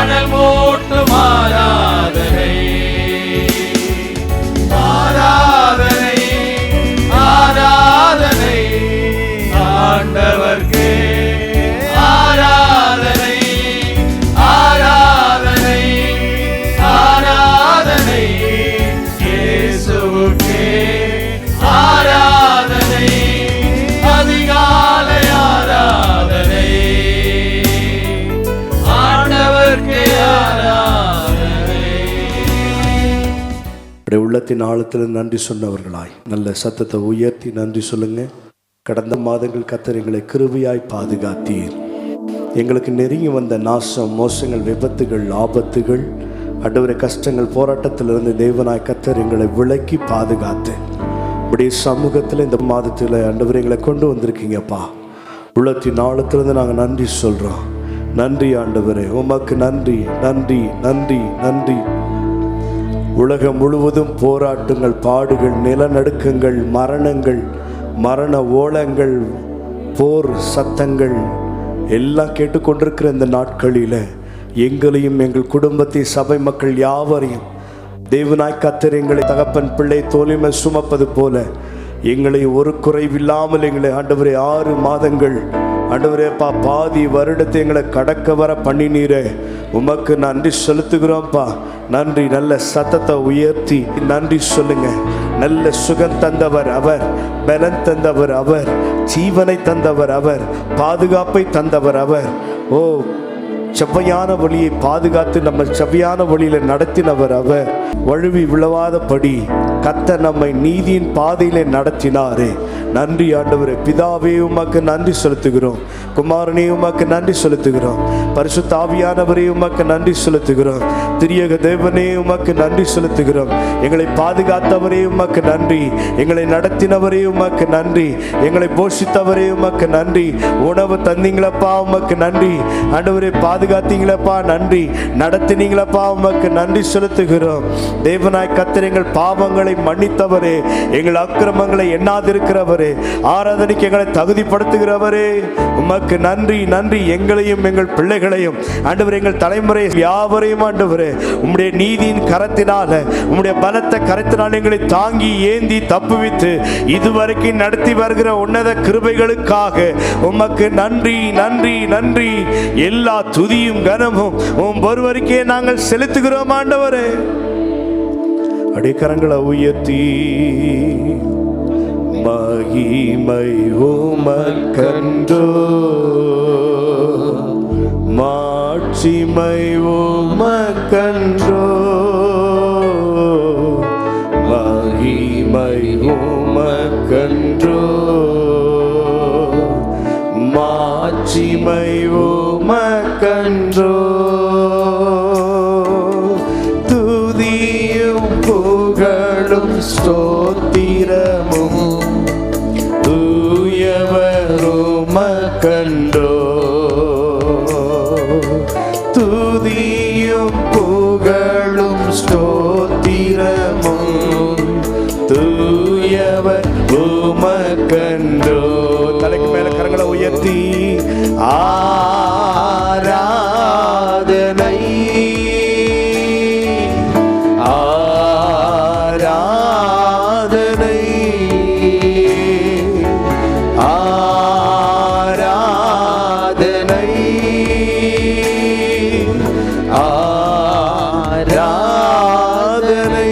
அனல் மூட்டும் ஆராதனை, ஆராதனை, ஆராதனை ஆண்டவர்க்கே, ஆராதனை, ஆராதனை, ஆராதனை இயேசுவுக்கே, ஆராதனை, அதிகாலை ஆராதனை ஆண்டவர்க்கே, ஆராதனை. உள்ளத்தின் ஆழத்தில் நன்றி சொன்னவர்களாய் நல்ல சத்தத்தை உயர்த்தி நன்றி சொல்லுங்க. கடந்த மாதங்கள் கர்த்தர் எங்களை கிருபையாய் பாதுகாத்தீர். எங்களுக்கு நெருங்கி வந்த நாசம், மோசங்கள், விபத்துகள், ஆபத்துகள், ஆண்டவரே கஷ்டங்கள், போராட்டத்திலிருந்து தேவனாய் கர்த்தர் எங்களை விலக்கி பாதுகாத்து இப்படி சமூகத்தில் இந்த மாதத்தில் ஆண்டவரே எங்களை கொண்டு வந்திருக்கீங்கப்பா. உள்ளத்தின் ஆழத்திலிருந்து நாங்கள் நன்றி சொல்கிறோம். நன்றி ஆண்டவரே, உமக்கு நன்றி, நன்றி, நன்றி, நன்றி. உலகம் முழுவதும் போராட்டங்கள், பாடுகள், நிலநடுக்கங்கள், மரணங்கள், மரண ஓலங்கள், போர் சத்தங்கள் எல்லாம் கேட்டுக்கொண்டிருக்கிற இந்த நாட்களில் எங்களையும் எங்கள் குடும்பத்தை, சபை மக்கள் யாவரையும் தேவனாய் கர்த்தர் எங்களை தகப்பன் பிள்ளை தோளிமை சுமப்பது போல எங்களை ஒரு குறைவில்லாமல் எங்களை ஆண்டவரே 6 மாதங்கள் ஆண்டவரேப்பா பாதி வருடத்தை எங்களை கடக்க வர பண்ணினீரே, உமக்கு நன்றி செலுத்துகிறோம்ப்பா. நன்றி. நல்ல சத்தத்தை உயர்த்தி நன்றி சொல்லுங்க. நல்ல சுகம் தந்தவர் அவர், பலன் தந்தவர் அவர், ஜீவனை தந்தவர் அவர், பாதுகாப்பை தந்தவர் அவர். ஓ, செவ்வையான வழியை பாதுகாத்து நம்ம செவ்வையான வழியில் நடத்தினவர் அவர். வழுவி விழவாதபடி கர்த்தர் நம்மை நீதியின் பாதையிலே நடத்தினாரே. நன்றி ஆண்டவரே. பிதாவே உமக்கு நன்றி செலுத்துகிறோம். குமாரனே உமக்கு நன்றி செலுத்துகிறோம். பரிசுத்த ஆவியானவரே உமக்கு நன்றி செலுத்துகிறோம். திரியக தேவனே உமக்கு நன்றி செலுத்துகிறோம். எங்களை பாதுகாத்தவரே உமக்கு நன்றி. எங்களை நடத்தினவரே உமக்கு நன்றி. எங்களை போஷித்தவரே உமக்கு நன்றி. உணவு தந்தீங்களப்பா உமக்கு நன்றி. ஆண்டவரே பாதுகாத்தீங்களப்பா நன்றி. நடத்தினீங்களப்பா உமக்கு நன்றி செலுத்துகிறோம். தேவனாய் கர்த்தர் எங்கள் பாவங்களை மன்னித்தவரே, எங்கள் அக்கிரமங்களை எண்ணாதிருக்கிறவரே, ஆராதனைக்கு எங்களை தகுதிப்படுத்துகிறவரே, உமக்கு நன்றி, நன்றி. எங்களையும் எங்கள் பிள்ளைகளையும் ஆண்டவரே, எங்கள் தலைமுறை யாவரையும் ஆண்டவரே உம்முடைய நீதியின் கரத்தினால, உம்முடைய பலத்த கரத்தினால் எங்களை தாங்கி ஏந்தி தப்புவித்து இதுவரைக்கும் நடத்தி வருகிற உன்னத கிருபைகளுக்காக உமக்கு நன்றி, நன்றி, நன்றி. எல்லா துதியும் கனமும் உம் ஒருவருக்கே நாங்கள் செலுத்துகிறோம் ஆண்டவரே. அடிக்கரங்களை உயர்த்தி மகிமை உமக்கன்றோ, மாட்சிமை உமக்கன்றோ, மகிமை உமக்கன்றோ, மாட்சிமை உமக்கன்றோ. துதியும் புகழும் ஸ்தோத்திரமும் தூயவர் உமக்கன்றோ. துதியும் புகழும் ஸ்தோத்திரமும் தூயவர் உமக்கன்றோ. தலைக்கு மேல கரங்களை உயர்த்தி ஆராதனை, ஆராதனை, ஆராதனை, ஆராதனை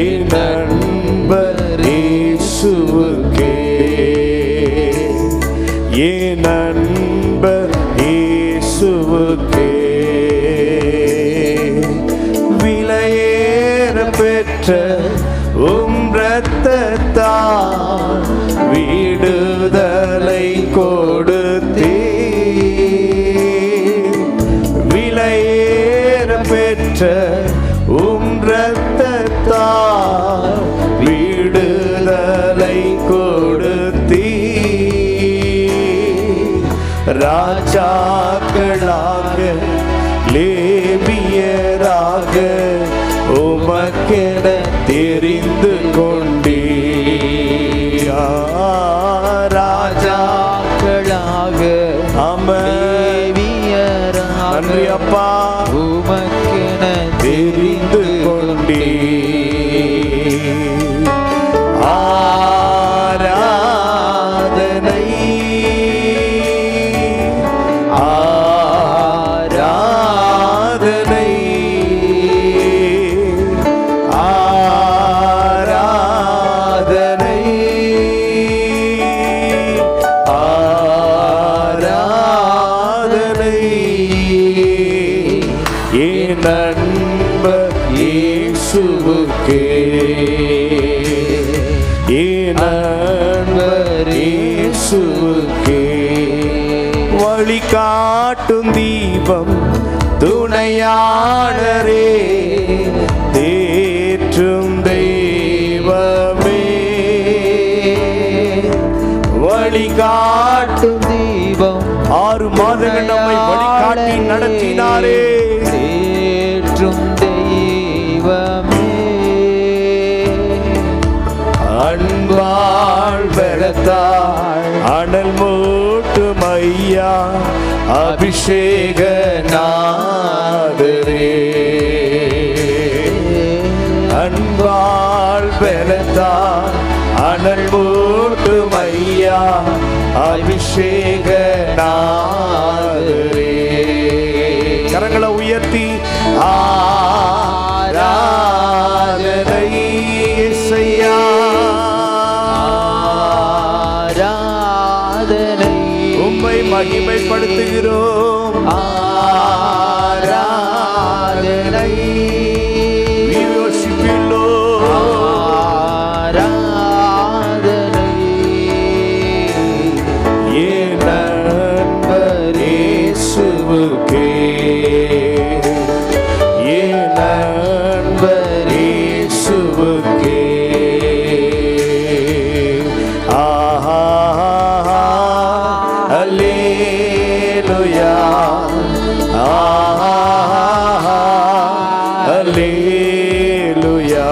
என் நண்பர் இயேசுவுக்கே, என் நண்பர் இயேசுவுக்கே. விலையேற பெற்ற உம் இரத்தத்தால் விடுதலை கொடுத்தே, விலையேற பெற்ற உம் இரத்தத்தால் விடுதலை கொடுத்தே. ராஜாக்களாக லேவியராக உமக்கென தெரிந்து கொண்டே. ராஜாக்களாக லேவியராக நன்றி அப்பா. உமக்கென தெரிந்து கொண்டே ஆராதனை ஆராதனை ஆராதனை ஆராதனை என் நண்பர் இயேசுவுக்கே என் நண்பர் இயேசுவுக்கே வழி காட்டும் தீபம் துணையாளரே தேற்றும் தெய்வமே வழி காட்டும் தீபம் 6 மாதங்கள் நம்மை வழிகாட்டி நடத்தினாரே தேற்றும் தெய்வமே அன்பாள் பலத்தாள் அனல் மூட்டும் ஐயா அபிஷேக நாதரே அன்பாள் பலத்தாள் அனல் மூட்டும் ஐயா அபிஷேக நாதரே கரங்களை உயர்த்தி ஆராதனை இயேசையா ஆராதனை உம்மை மகிமைப்படுத்துகிறோம் ஆராதனை We worship you, Lord. ஆராதனை என் நண்பர் இயேசுவுக்கே என் நண்பர் இயேசுவுக்கே அல்லேலூயா அல்லேலூயா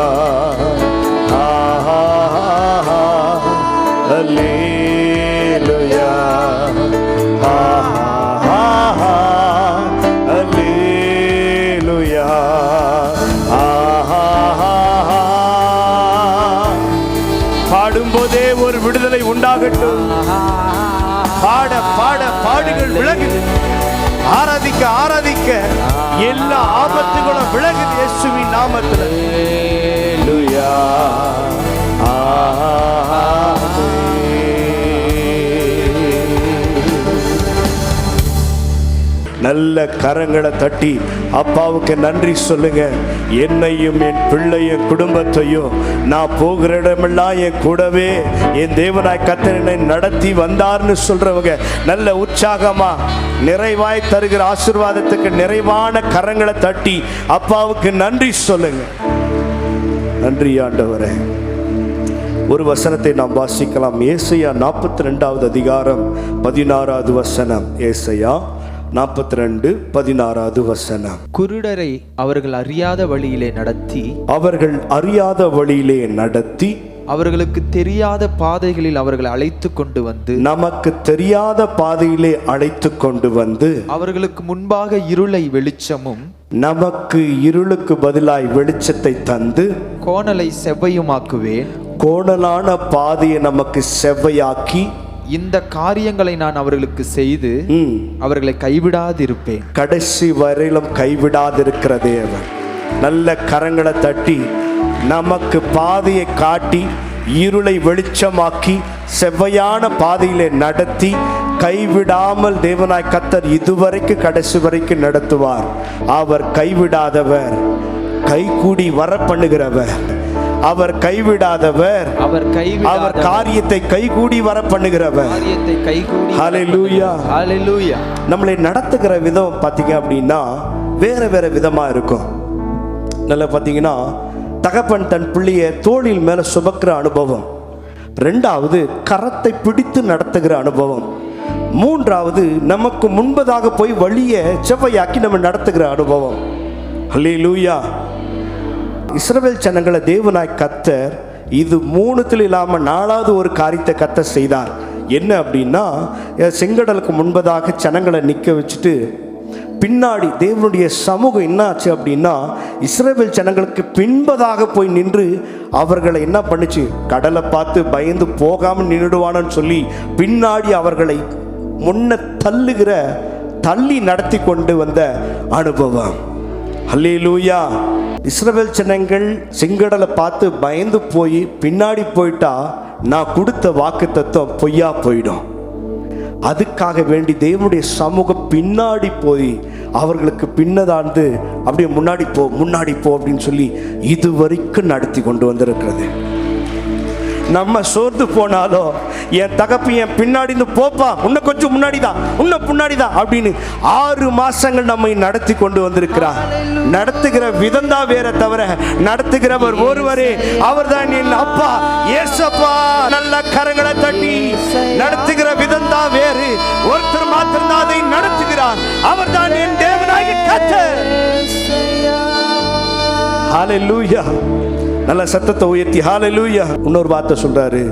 அல்லேலூயா அல்லேலூயா பாடும்போதே ஒரு விடுதலை உண்டாகட்டும். பாட பாட பாடுகள் விலகுது. ஆராதிக்க ஆராதிக்க எல்லா ஆபத்துகளும் விலகுது இயேசுவின் நாமத்தில். அல்லேலூயா நல்ல கரங்களை தட்டி அப்பாவுக்கு நன்றி சொல்லுங்க. என்னையும் என் பிள்ளையும் குடும்பத்தையும் நான் போகிற இடமெல்லாம் என் கூடவே என் தேவனாய் கர்த்தர் என்னை நடத்தி வந்தார்னு சொல்றவங்க நல்ல உற்சாகமா நிறைவாய் தருகிற ஆசீர்வாதத்துக்கு நிறைவான கரங்களை தட்டி அப்பாவுக்கு நன்றி சொல்லுங்க. நன்றி ஆண்டவரே. ஒரு வசனத்தை நாம் வாசிக்கலாம். ஏசாயா 42வது அதிகாரம் 16வது வசனம். ஏசாயா 42:16வது வசனம். குருடரை அவர்கள் அறியாத வழியிலே நடத்தி அவர்களுக்கு தெரியாத பாதைகளில் அவர்களை அழைத்து கொண்டு வந்து நமக்கு தெரியாத பாதையிலே அழைத்து கொண்டு வந்து அவர்களுக்கு முன்பாக இருளை வெளிச்சமும் நமக்கு இருளுக்கு பதிலாய் வெளிச்சத்தை தந்து கோணலை செவ்வையுமாக்குவேன். கோணலான பாதையை நமக்கு செவ்வையாக்கி இந்த காரியங்களை நான் அவர்களுக்கு செய்து அவர்களை கைவிடாதிருப்பேன். கடைசி வரையிலும் கைவிடாதிருக்கிற தேவன். நல்ல கரங்களை தட்டி நமக்கு பாதையை காட்டி இருளை வெளிச்சமாக்கி செவ்வையான பாதையிலே நடத்தி கைவிடாமல் தேவனாய் கர்த்தர் இதுவரைக்கு கடைசி வரைக்கும் நடத்துவார். அவர் கைவிடாதவர், கைகூடி வர பண்ணுகிறவர். அவர் கைவிடாதவர், அவர் காரியத்தை கைகூடி வர பண்ணுகிறவர். ஹல்லேலூயா, ஹல்லேலூயா. நம்மளை நடத்துகிற விதம் பார்த்தீங்க அப்படின்னா வேற வேற விதமா இருக்கும். நல்லா பார்த்தீங்கன்னா தகப்பன் தன் பிள்ளைய தோளில் மேல சுமக்கிற அனுபவம். 2வது கரத்தை பிடித்து நடத்துகிற அனுபவம். 3வது நமக்கு முன்பதாக போய் வழியை செவ்வையாக்கி நம்ம நடத்துகிற அனுபவம். ஹல்லேலூயா. இஸ்ரவேல் ஜனங்களை தேவனாய் கர்த்தர் இது 3த்துல இல்லாமல் 4வது ஒரு காரியத்தை கர்த்தர் செய்தார். என்ன அப்படின்னா, செங்கடலுக்கு முன்பதாக ஜனங்களை நிற்க வச்சுட்டு பின்னாடி தேவனுடைய சமூகம் என்ன ஆச்சு அப்படின்னா, இஸ்ரவேல் ஜனங்களுக்கு பின்பதாக போய் நின்று அவர்களை என்ன பண்ணுச்சு, கடலை பார்த்து பயந்து போகாமல் நின்றுடுவானு சொல்லி பின்னாடி அவர்களை முன்ன தள்ளி நடத்தி கொண்டு வந்த அனுபவம். அல்லேலூயா. இஸ்ரவேல் ஜனங்கள் செங்கடலை பார்த்து பயந்து போய் பின்னாடி போயிட்டா நான் கொடுத்த வாக்குத்தத்தம் பொய்யா போயிடும். அதுக்காக வேண்டி தேவனுடைய சமூகம் பின்னாடி போய் அவர்களுக்கு பின்னதாண்டு அப்படியே முன்னாடி போ அப்படின்னு சொல்லி இதுவரைக்கும் நடத்தி கொண்டு வந்திருக்கிறது. நம்ம சோர்ந்து போனாலும் என் தகப்பு என் பின்னாடி இருந்து போப்பா, இன்னும் கொஞ்சம் முன்னாடி தான் அப்படின்னு 6 மாசங்கள் நம்மை நடத்தி கொண்டு வந்திருக்கிறார். நடத்துகிற விதம் தான் வேற தவிர நடத்துகிறவர் ஒருவரே, அவர்தான் என் அப்பா ஏசப்பா. நல்ல கரங்களை தட்டி நடத்துகிற விதம் தான் வேறு, ஒருத்தர் மாத்திரம் தான் அதை நடத்துகிறார், அவர்தான் என் தேவனாகிய கர்த்தர். ஹல்லேலூயா. நல்ல சத்தத்தை உயர்த்தி ஹல்லேலூயா. இன்னொரு வார்த்தை சொல்றாரு,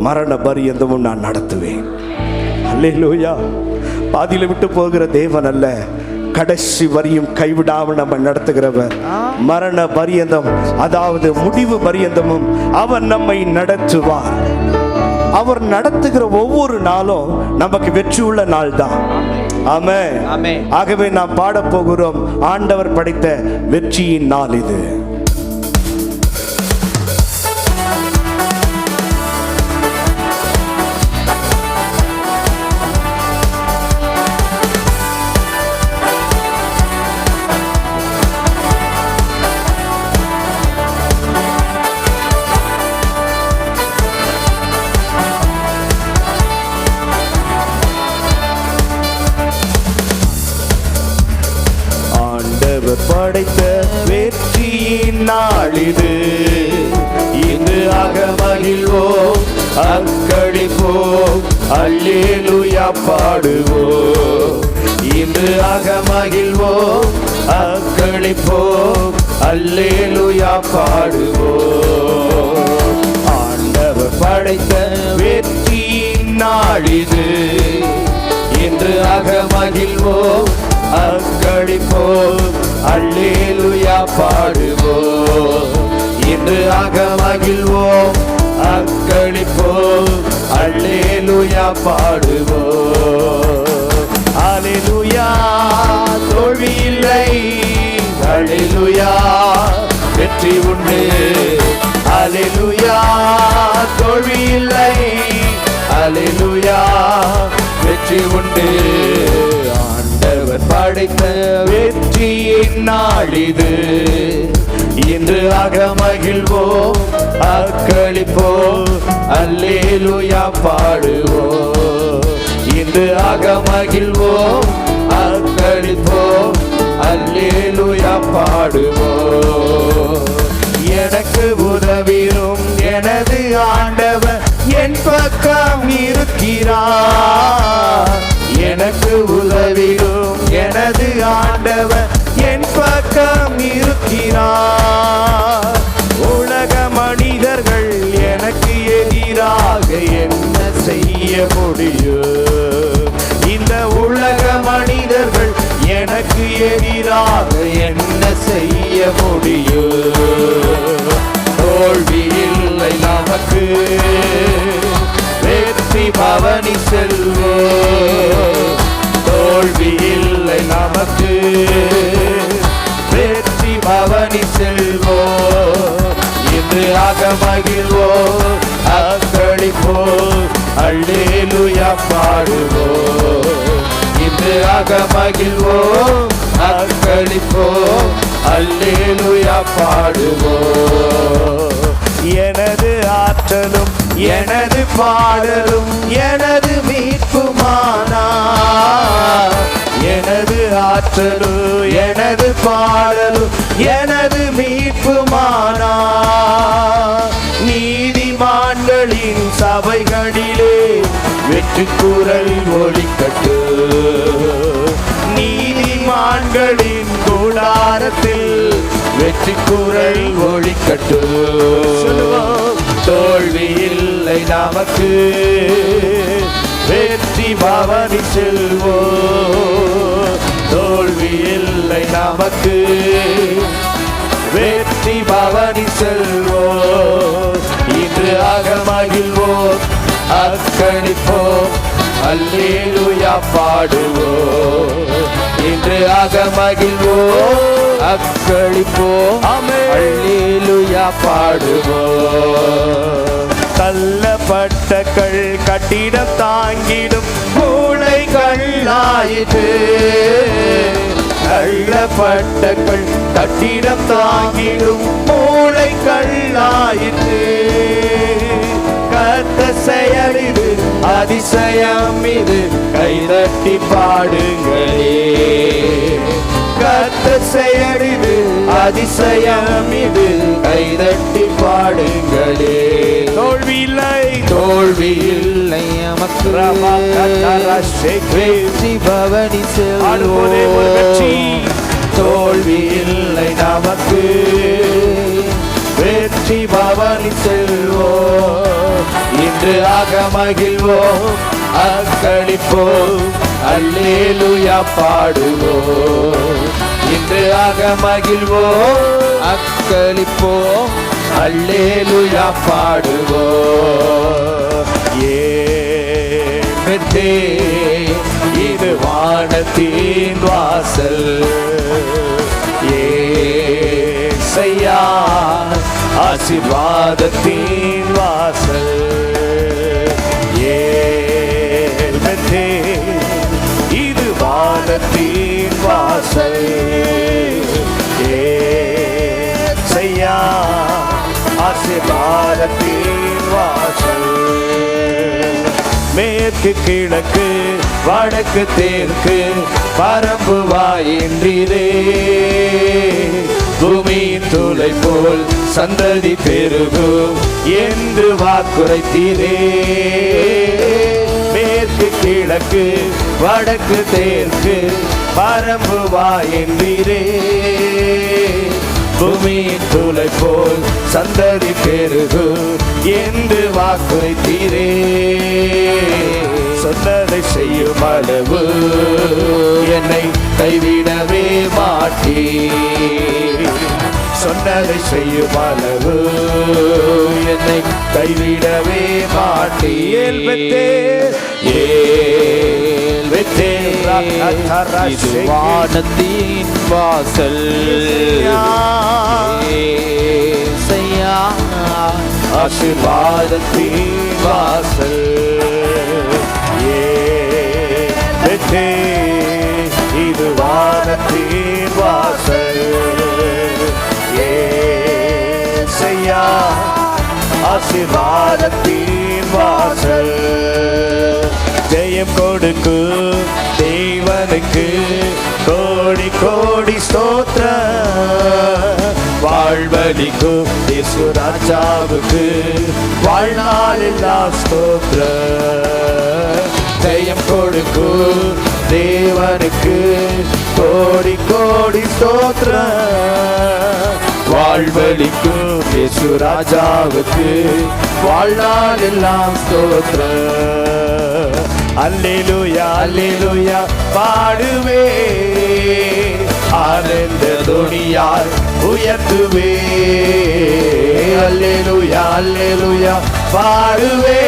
மரண பரியந்தமும் நான் நடத்துவேன். ஹல்லேலூயா. பாதியில விட்டு போகிற தேவன் அல்ல, கடைசி வரியும் கைவிடாமல் நம்ம நடத்துகிறவர். மரண பரியந்தம், அதாவது முடிவு பரியந்தமும் அவர் நம்மை நடத்துவார். அவர் நடத்துகிற ஒவ்வொரு நாளும் நமக்கு வெற்றி உள்ள நாள் தான். ஆமென். ஆகவே நாம் பாட போகிறோம், ஆண்டவர் படைத்த வெற்றியின் நாள் இது. படைத்த வெற்றியின் நாள் இது, இன்று அகமகிழ்வோம் அக்களிப்போம் அல்லேலூயா பாடுவோம். இன்று அகமகிழ்வோம் அக்களிப்போம் அல்லேலூயா பாடுவோம். ஆண்டவர் படைத்த வெற்றியின் நாள் இது, இன்று அகமகிழ்வோம் அக்களிப்போம் அல்லேலூயா பாடுவோம். இன்று அகமகிழ்வோம் அக்களிப்போம் அல்லேலூயா பாடுவோம். அல்லேலூயா. தோல்வி இல்லை, அல்லேலூயா. வெற்றி உண்டு, அல்லேலூயா. தோல்வி இல்லை, அல்லேலூயா. வெற்றி உண்டு. ஆண்டவர் படைத்த வெற்றியின் நாள் இது, இன்று அகமகிழ்வோம் அக்களிப்போம் அல்லேலூயா பாடுவோம். இன்று அகமகிழ்வோம் அக்களிப்போம் அல்லேலூயா பாடுவோம். எனக்கு உதவிடும் எனது ஆண்டவர் என் பக்கம் இருக்கிறார். எனக்கு உதவிடும் எனது ஆண்டவர் என் பக்கம் இருக்கிறார். உலக மனிதர்கள் எனக்கு எதிராக என்ன செய்ய முடியும்? இந்த உலக மனிதர்கள் எனக்கு எதிராக என்ன செய்ய முடியும்? தோல்வி இல்லை நமக்கு, வெற்றி பவனி செல்வோம். தோல்வி இல்லை நமக்கு, வெற்றி பவனி செல்வோம். இன்று அகமகிழ்வோம் அக்களிப்போம் அல்லேலூயா பாடுவோம். இன்று அகமகிழ்வோம் அக்களிப்போம் அல்லேலூயா பாடுவோம். எனது ஆற்றலும் எனது பாடலும் எனது மீட்புமானார். எனது ஆற்றலும் எனது பாடலும் எனது மீட்புமானார். நீதிமான்களின் சபைகளிலே வெற்றி குரல் ஒலிக்கட்டு. நீதிமான்களின் கூடாரத்தில் வெற்றி குரல் ஒலிக்கட்டு. தோல்வி இல்லை நமக்கு, வெற்றி பவனி செல்வோம். தோல்வி நமக்கு, வெற்றி பவனி செல்வோம். இன்று அகமகிழ்வோம், அர்ப்பணிப்போம், அல்லேலூயா பாடுவோம். இன்று அகமகிழ்வோம், அர்ப்பணிப்போம், அல்லேலூயா பாடுவோம். தள்ளப்பட்ட கல் கட்டிடம் தாங்கிடும் மூளைகள் ஆயிற்று. தள்ளப்பட்ட கல் கட்டிடம் தாங்கிடும் மூளைகள் ஆயிற்று. கர்த்தர் செயல் இது, அதிசயம் இது, கைதட்டி பாடுங்களே. கர்த்தர் செயல் இது, அதிசயம் இது, கைதட்டி பாடுங்களே. தோல்வி இல்லை, தோல்வி இல்லை நமக்கு, வெற்றி பவனி செல்வோம். தோல்வி இல்லை நமக்கு, வெற்றி பவனி செல்வோம். இன்று அகமகிழ்வோம், அர்ப்பணிப்போம், அல்லேலூயா பாடுவோம். இன்று அகமகிழ்வோம், அர்ப்பணிப்போம், அல்லேலூயா பாடுவோம். ஏற்றே இது வானத்தின் வாசல், ஏசையா ஆசீர்வாதத்தின் வாசல். ஏற்றே இது வானத்தின் வாசல், ஏசையா ஆசீர்வாதத்தின் வாசல். மேற்கு கிழக்கு வடக்கு தெற்கு பரம்பு வாயின்றீரே. பூமியின் துளை போல் சந்ததி பெருகும் என்று வாக்குரைத்தீரே. மேற்கு கிழக்கு வடக்கு தெற்கு பரம்பு வாயின்றீரே. பூமியின் துளை போல் சந்ததி பெருகு என்று வாக்குரைத்தீரே. சொன்னதை செய்யும் அளவு என்னை கைவிடவே மாட்டீர். சொன்னதை செய்யும் அளவு என்னை கைவிடவே மாட்டீர். இது வானத்தின் வாசல், ஏசையா ஆசீர்வாதத்தின் வாசல். இது வானத்தின் வாசல், ஏசையா ஆசீர்வாதத்தின் வாசல். ஜெயம் கொடுக்கும் தேவனுக்கு கோடி கோடி ஸ்தோத்திரம். வாழ்வழிக்கும் இயேசு ராஜாவுக்கு வாழ்நாளெல்லாம் ஸ்தோத்திரம். ஜெயம் கொடுக்கும் தேவனுக்கு கோடி கோடி ஸ்தோத்திரம். வாழ்வழிக்கும் இயேசு ராஜாவுக்கு வாழ்நாளெல்லாம் ஸ்தோத்திரம். அல்லேலூயா அல்லேலூயா பாடுவே, ஆனந்த துணியால் உயர்த்துவே. அல்லேலூயா அல்லேலூயா பாடுவே,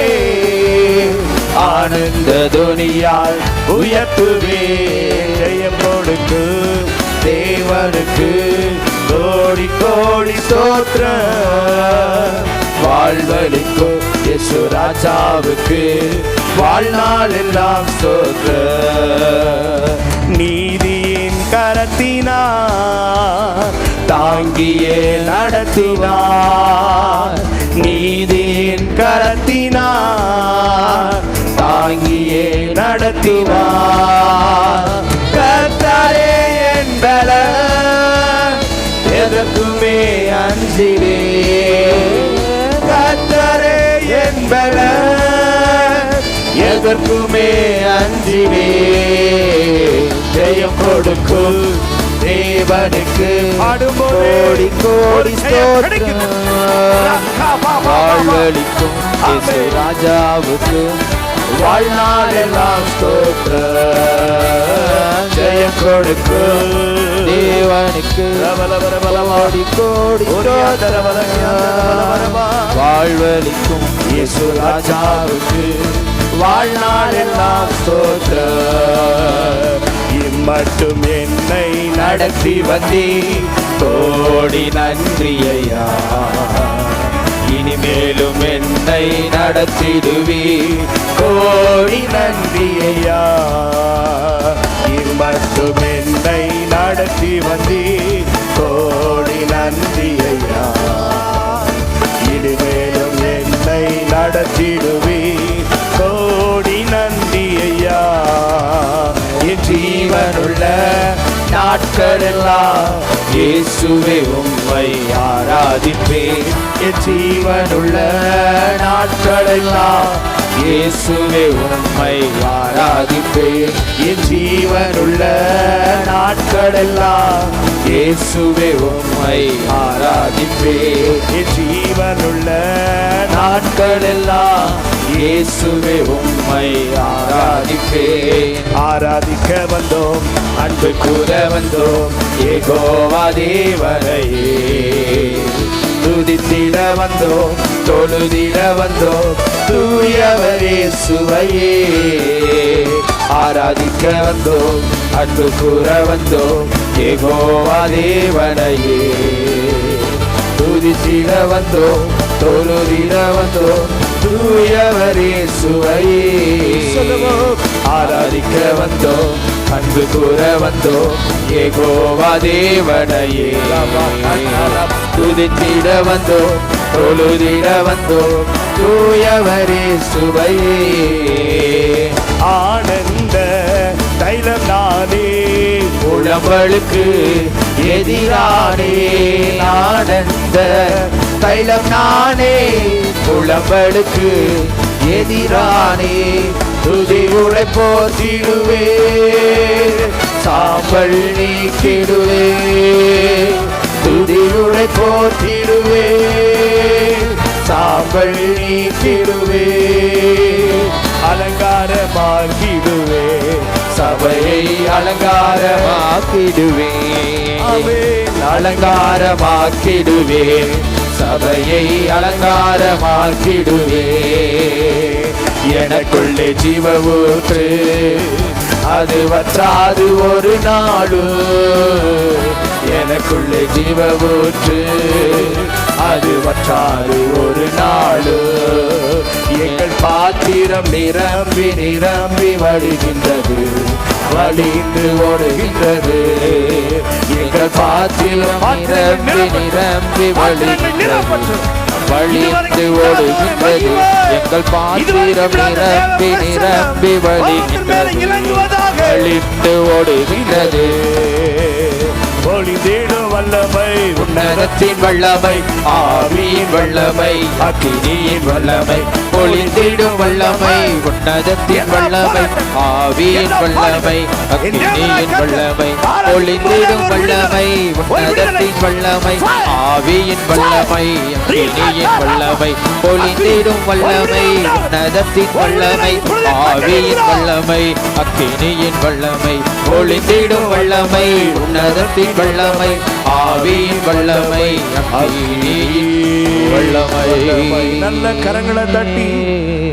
ஆனந்த துணியால் உயர்த்துவே. ஜெயம் கொடுக்கு தேவனுக்கு கோடி கோடி ஸ்தோத்திரம். வாழ்வழிக்கும் இயேசு ராஜாவுக்கு வாழ்நாளெல்லாம் ஸ்தோத்திரம். நீதியின் கரத்தினார் தாங்கியே நடத்தினார். நீதியின் கரத்தினார் தாங்கியே நடத்தினார். கர்த்தரே என் பலன், எதற்குமே அஞ்சிலே. கர்த்தரே என் பலன், எதற்குமே அஞ்சிலே. ஜெயம் கொடுக்கும் தேவனுக்கு கோடி கோடி ஸ்தோத்திரம். வாழ்வழிக்கும் இயேசு ராஜாவுக்கு வாழ்நாளெல்லாம் ஸ்தோத்திரம். ஜெயம் கொடுக்கும் தேவனுக்கு கோடி கோடி வாழ்வளிக்கும் இயேசு ராஜாவுக்கு வாழ்நாளெல்லாம் ஸ்தோத்திரம். இம்மட்டும் என்னை நடத்தி வந்தீ கோடி நன்றி ஐயா. இனிமேலும் என்னை நடத்திடுவி கோடி நன்றி ஐயா. இம்மட்டும் என்னை நடத்தி வந்தீ கோடி நன்றி ஐயா. இனிமேலும் என்னை நடத்திடுவி கோடி நன்றி ஐயா. என் ஜீவனுள்ள நாட்களெல்லாம் இயேசுவே உம்மை ஆராதிப்பேன். என் ஜீவனுள்ள நாட்களெல்லாம் இயேசுவே உம்மை ஆராதிப்பேன். என் ஜீவனுள்ள நாட்களெல்லாம் இயேசுவே உம்மை ஆராதிப்பேன். என் ஜீவனுள்ள நாட்களெல்லாம் இயேசுவே உம்மை ஆராதிப்பேன். ஆராதிக்க வந்தோம், அன்பு கூற வந்தோம், யெகோவா தேவனையே. துதித்திட வந்தோம், தொழுதிட வந்தோம், தூயவர் இயேசுவையே. ஆராதிக்க வந்தோம், அன்பு கூற வந்தோம், யெகோவா தேவனையே. துதித்திட வந்தோம், தொழுதிட வந்தோம், தூயவர் இயேசுவையே. ஆராதிக்க வந்தோம், அன்பு கூற வந்தோம், யெகோவா தேவனையே. துதித்திட வந்தோம், தொழுதிட வந்தோம், தூயவர் இயேசுவையே. ஆனந்த தைலம் நானே உழவளுக்கு எதிரானே. ஆனந்த தைலம் நானே உழவளுக்கு எதிரானே. துதி உரை போற்றிடுவே, சாம்பல் நீக்கிடுவே. துதி உரை போற்றிடுவே, சாம்பல் நீக்கிடுவே. அலங்காரமாக்கிடுவே, சபையை அலங்காரமாக்கிடுவே. அலங்காரமாக்கிடுவே, சபையை அலங்காரமாக்கிடுவே. எனக்குள்ளே ஜீவ ஊற்று, அது வற்றாது ஒரு நாளு. எனக்குள்ளே ஜீவ ஊற்று, அது வற்றாது ஒரு நாளு. எங்கள் பாத்திரம் நிரம்பி நிரம்பி வழிகின்றது, வழிந்து ஓடுகின்றது. எங்கள் பாத்திரம் நிரம்பி நிரம்பி வழிகின்றது, வழிந்து ஓடுகின்றது. எங்கள் பாத்திரம் நிரம்பி நிரம்பி வழிகின்றது, வழிந்து ஓடுகின்றது. ஒளிந்திடும் வல்லமை, உன்னதத்தின் வல்லமை, ஆவியின் வல்லமை, அக்கினியின் வல்லமை. ஒளிந்திடும் வல்லமை, உன்னதத்தின் வல்லமை, ஆவியின் வல்லமை, அக்கினியின் வல்லமை. ஒளிந்திடும் வல்லமை, உன்னதத்தின் வல்லமை, ஆவியின் வல்லமை, அக்கினியின் வல்லமை. ஒளிந்திடும் வல்லமை, உன்னதத்தின் வல்லமை, ஆவியின் வல்லமை, அக்கினியின் வல்லமை. ஒளிந்திடும் வல்லமை, உன்னதத்தின் வல்லமை, ஆவியின் வல்லமை, அக்கினியின் வல்லமை. நல்ல கரங்களை தட்டி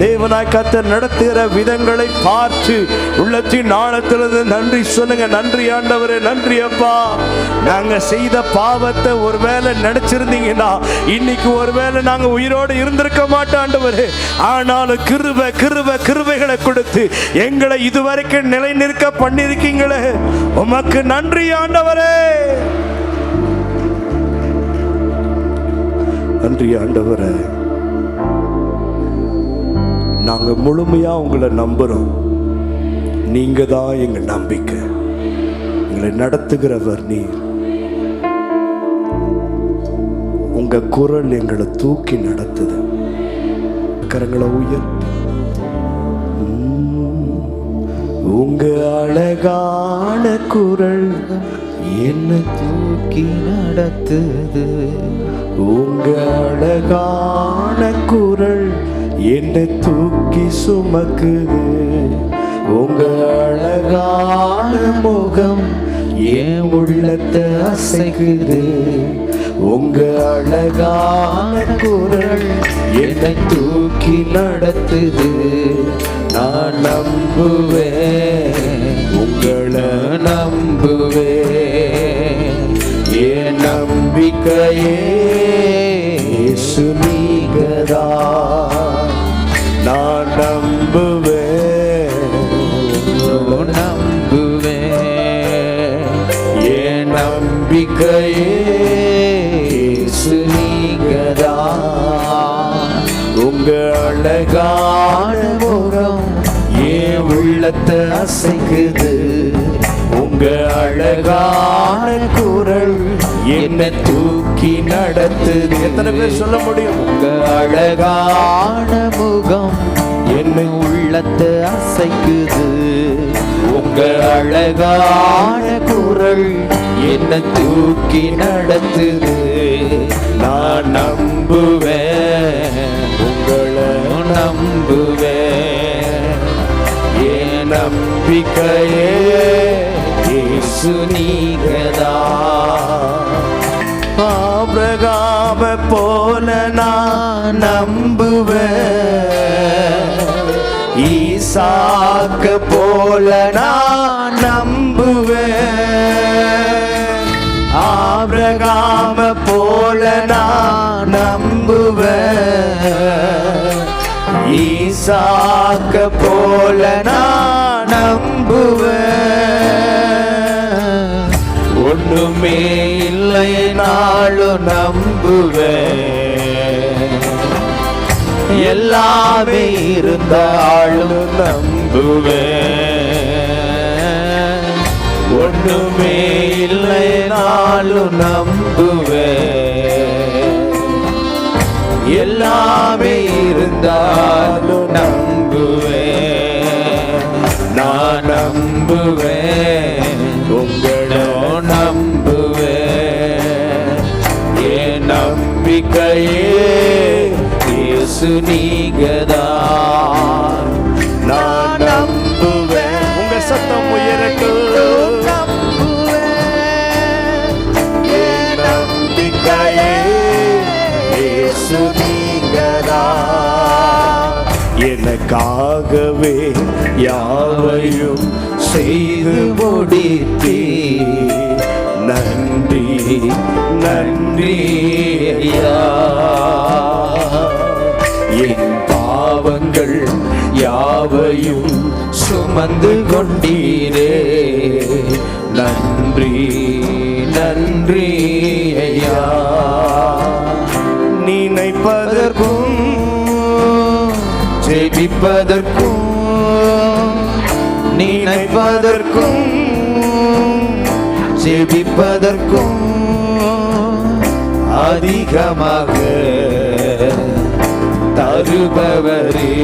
தேவனாய் கர்த்தர் நடத்துகிற விதங்களை பார்த்து உள்ளத்தின் ஆழத்திலிருந்து நன்றி சொல்லுங்க. நன்றி ஆண்டவரே, நன்றி அப்பா. நாங்க செய்த பாவத்தை ஒருவேளை நினைச்சிருந்தீங்கன்னா இன்னைக்கு ஒருவேளை நாங்க உயிரோடு இருந்திருக்க மாட்டோம் ஆண்டவரே. ஆனாலும் கிருபை கிருபை கிருபைகளை கொடுத்து எங்களை இதுவரைக்கும் நிலை நிற்க பண்ணிருக்கீங்களே, உமக்கு நன்றி ஆண்டவரே. நன்றி ஆண்டவரே. நாங்க முழுமையா உங்களை நம்புறோம். நீங்க தான் எங்க நம்பிக்கை. எங்களை நடத்துகிறவர் நீர். உங்க குரல் எங்களை தூக்கி நடத்துது. கரங்களை உயர்த்தி உங்க அழகான குரல் என்ன தூக்கி நடத்துது. உங்க அழகான குரல் என்னை தூக்கி சுமக்குது. உங்க அழகான முகம் என் உள்ளத்தை அசைக்குது. உங்க அழகான குரல் என்னை தூக்கி நடத்துது. நான் நம்புவேன், உங்களை நம்புவேன். என் நம்பிக்கையே இயேசு நீங்கதான். நான் நம்புவேன், உங்களை நம்புவேன். என் நம்பிக்கையே இயேசு நீங்கதான். உங்க அழகான முகம் என் உள்ளத்தை அசைக்குது. உங்க அழகான குரல் என்னை தூக்கி நடத்துது. எத்தனை பேர் சொல்ல முடியும்? உங்க அழகான முகம் என்னை உள்ளத்தை அசைக்குது. உங்க அழகான குரல் என்னை தூக்கி நடத்துது. நான் நம்புவேன், உங்களை நம்புவேன். என் நம்பிக்கையே இயேசு நீங்கதான். ஆபிரகாம போல நான் நம்புவேன், ஈசாக்க போல நான் நம்புவேன். ஆபிரகாம போல நான் நம்புவேன், ஈசாக்க போல நான் நம்புவேன். ஒண்ணுமே இல்லை நாளும் நம்புவேன். எல்லாமே இருந்தாலும் நம்புவேன். ஒண்ணுமே இல்லை நாளும் நம்புவேன். எல்லாமே இருந்தாலும் நம்புவேன். நான் நம்புவேன், உங்களை நம்புவேன். என் நம்பிக்கையே இயேசு நீங்கதான். நான் நம்புவேன். உங்க சத்தம் உயரட்டும். நம்புவேன். என் நம்பிக்கையே இயேசு நீங்கதான். எனக்காகவே யாவையும் செய்து முடித்தீ. நன்றி நன்றி ஐயா. என் பாவங்கள் யாவையும் சுமந்து கொண்டீரே. நன்றி நன்றி ஐயா. நினைப்பதற்கும் ஜெபிப்பதற்கும் நினைப்பதற்கும் ஜெபிப்பதற்கும் அதிகமாக தருபவரே.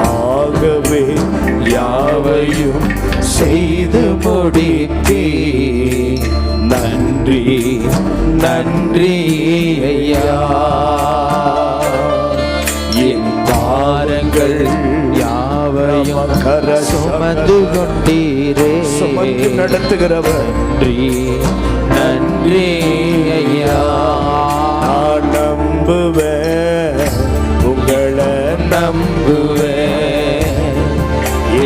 ஆகவே யாவையும் செய்து முடித்தீ. நன்றி நன்றி ஐயா. என் பாரங்கள் யாவையும் சுமந்து கொண்டீரே. சுமந்து நடத்துகிறவர். நன்றி நன்றி ஐயா. நான் நம்புவேன், உங்களை நம்புவேன்.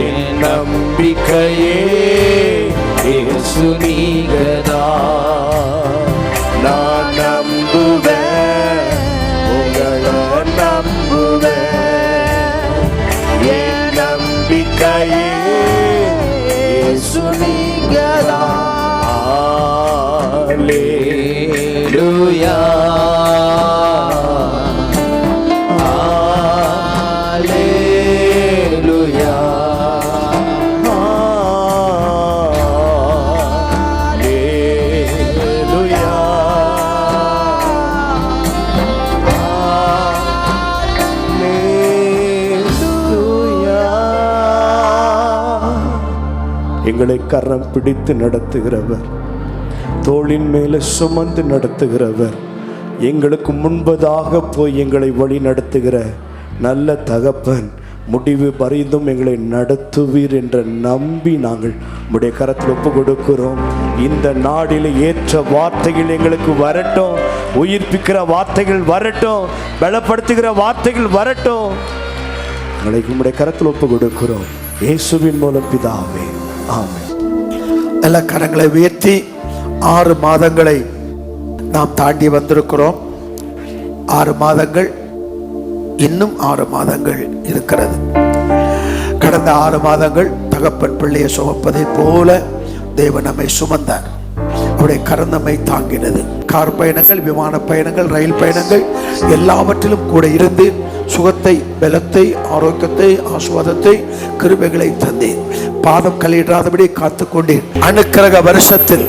என் நம்பிக்கையே இயேசு நீங்கதான். நான் நம்புவேன், உங்களை நம்புவேன். என் நம்பிக்கையே இயேசு நீங்கதான். அல்லேலூயா அல்லேலூயா. அல்லேலூயா. அல்லேலூயா. எங்களை கரம் பிடித்து நடத்துகிறவர், தோளின் மேலே சுமந்து நடத்துகிறவர், எங்களுக்கு முன்பதாக போய் எங்களை வழி நடத்துகிற நல்ல தகப்பன், முடிவு பரிந்தும் எங்களை நடத்துவீர் என்ற நம்பி நாங்கள் உம்முடைய கரத்தில் ஒப்பு கொடுக்கிறோம். இந்த நாடில் ஏற்ற வார்த்தைகள் எங்களுக்கு வரட்டும், உயிர்ப்பிக்கிற வார்த்தைகள் வரட்டும், பலப்படுத்துகிற வார்த்தைகள் வரட்டும். எங்களை உம்முடைய கரத்தில் ஒப்பு கொடுக்கிறோம் இயேசுவின் மூலம் பிதாவே, ஆமென். எல்லா கரங்களை உயர்த்தி 6 மாதங்களை நாம் தாண்டி வந்திருக்கிறோம். 6 மாதங்கள், இன்னும் 6 மாதங்கள் இருக்கிறது. கடந்த 6 மாதங்கள் தகப்பன் பிள்ளையை சுமப்பதை போல தேவன் நம்மை சுமந்தார். அவருடைய கரம் நம்மை தாங்கினது. கார் பயணங்கள், விமான பயணங்கள், ரயில் பயணங்கள் எல்லாவற்றிலும் கூட இருந்து சுகத்தை, பலத்தை, ஆரோக்கியத்தை, ஆசுவாதத்தை, கிருபைகளை தந்தேன். பாதம் கலையிடாதபடி காத்துக்கொண்டேன். அனுக்கிரக வருஷத்தில்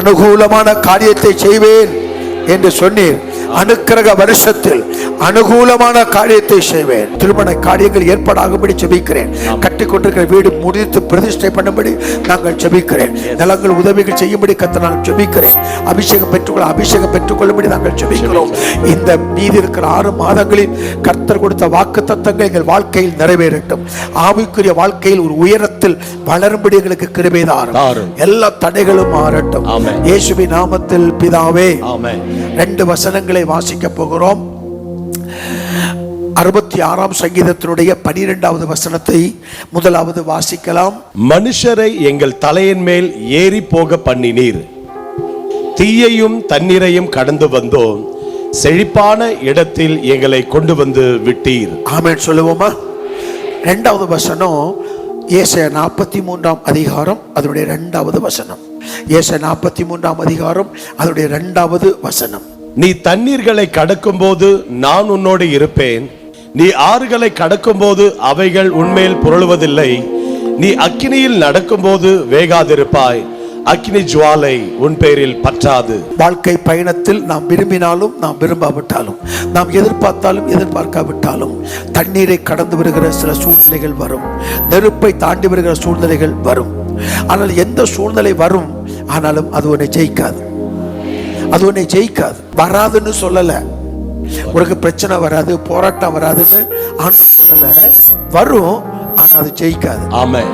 அனுகூலமான காரியத்தை செய்வேன் என்று சொன்னீர். அனுக்கிரக வருஷத்தில் அனுகூலமான காரியத்தை செய்வேன். திருமண காரியங்கள் ஏற்பாடாகும்படி ஜெபிக்கிறேன். கட்டிக்கொண்டிருக்கிற வீடு முடித்து பிரதிஷ்டை பண்ணும்படி நாங்கள் ஜெபிக்கிறேன். நிலங்கள் உதவிகள் செய்யும்படி கர்த்தர் நாங்கள் ஜெபிக்கிறேன். அபிஷேகம் பெற்றுக்கொள்ளும்படி நாங்கள் ஜெபிக்கிறோம். இந்த மீதி இருக்கிற 6 மாதங்களில் கர்த்தர் கொடுத்த வாக்கு தத்தங்கள் எங்கள் வாழ்க்கையில் நிறைவேறட்டும். ஆவிக்குரிய வாழ்க்கையில் ஒரு உயரத்தில் வளரும்படி எங்களுக்கு கிருபை தாரும். எல்லா தடைகளும் மாறட்டும் இயேசுவின் நாமத்தில் பிதாவே. 2 வசனங்களை வாசிக்க போகிறோம். 66ஆம் சங்கீதத்தினுடைய 12வது வசனத்தை முதலாவது வாசிக்கலாம். மனுஷரை எங்கள் தலையின் மேல் ஏறி போக பண்ணினீர், தீயையும் தண்ணீரையும் கடந்து வந்தோம், செழிப்பான இடத்தில் எங்களை கொண்டு வந்து விட்டீர். ஆமென் சொல்லுவோமா? 2வது வசனம் ஏசாயா 43ஆம் அதிகாரம் அதனுடைய 2வது வசனம். ஏசாயா 43ஆம் அதிகாரம் அதனுடைய 2வது வசனம். நீ தண்ணீர்களை கடக்கும் போது நான் உன்னோடு இருப்பேன், நீ ஆறுகளை கடக்கும் போது அவைகள் உன்மேல் புரளுவதில்லை, நீ அக்கினியில் நடக்கும் போது வேகாதிருப்பாய், அக்கினி ஜுவாலை உன் பேரில் பற்றாது. வாழ்க்கை பயணத்தில் நாம் விரும்பினாலும் நாம் விரும்பாவிட்டாலும், நாம் எதிர்பார்த்தாலும் எதிர்பார்க்காவிட்டாலும் தண்ணீரை கடந்து வருகிற சில சூழ்நிலைகள் வரும். நெருப்பை தாண்டி வருகிற சூழ்நிலைகள் வரும். ஆனால் எந்த சூழ்நிலை வரும், ஆனாலும் அது உன்னை ஜெயிக்காது. அது உன்னை ஜெயிக்காது. வராதுன்னு சொல்லல, உனக்கு பிரச்சனை வராது, போராட்டம் வராதுன்னு ஆண்டவர் சொல்லல. வரும், ஆனா அது ஜெயிக்காது. ஆமென்.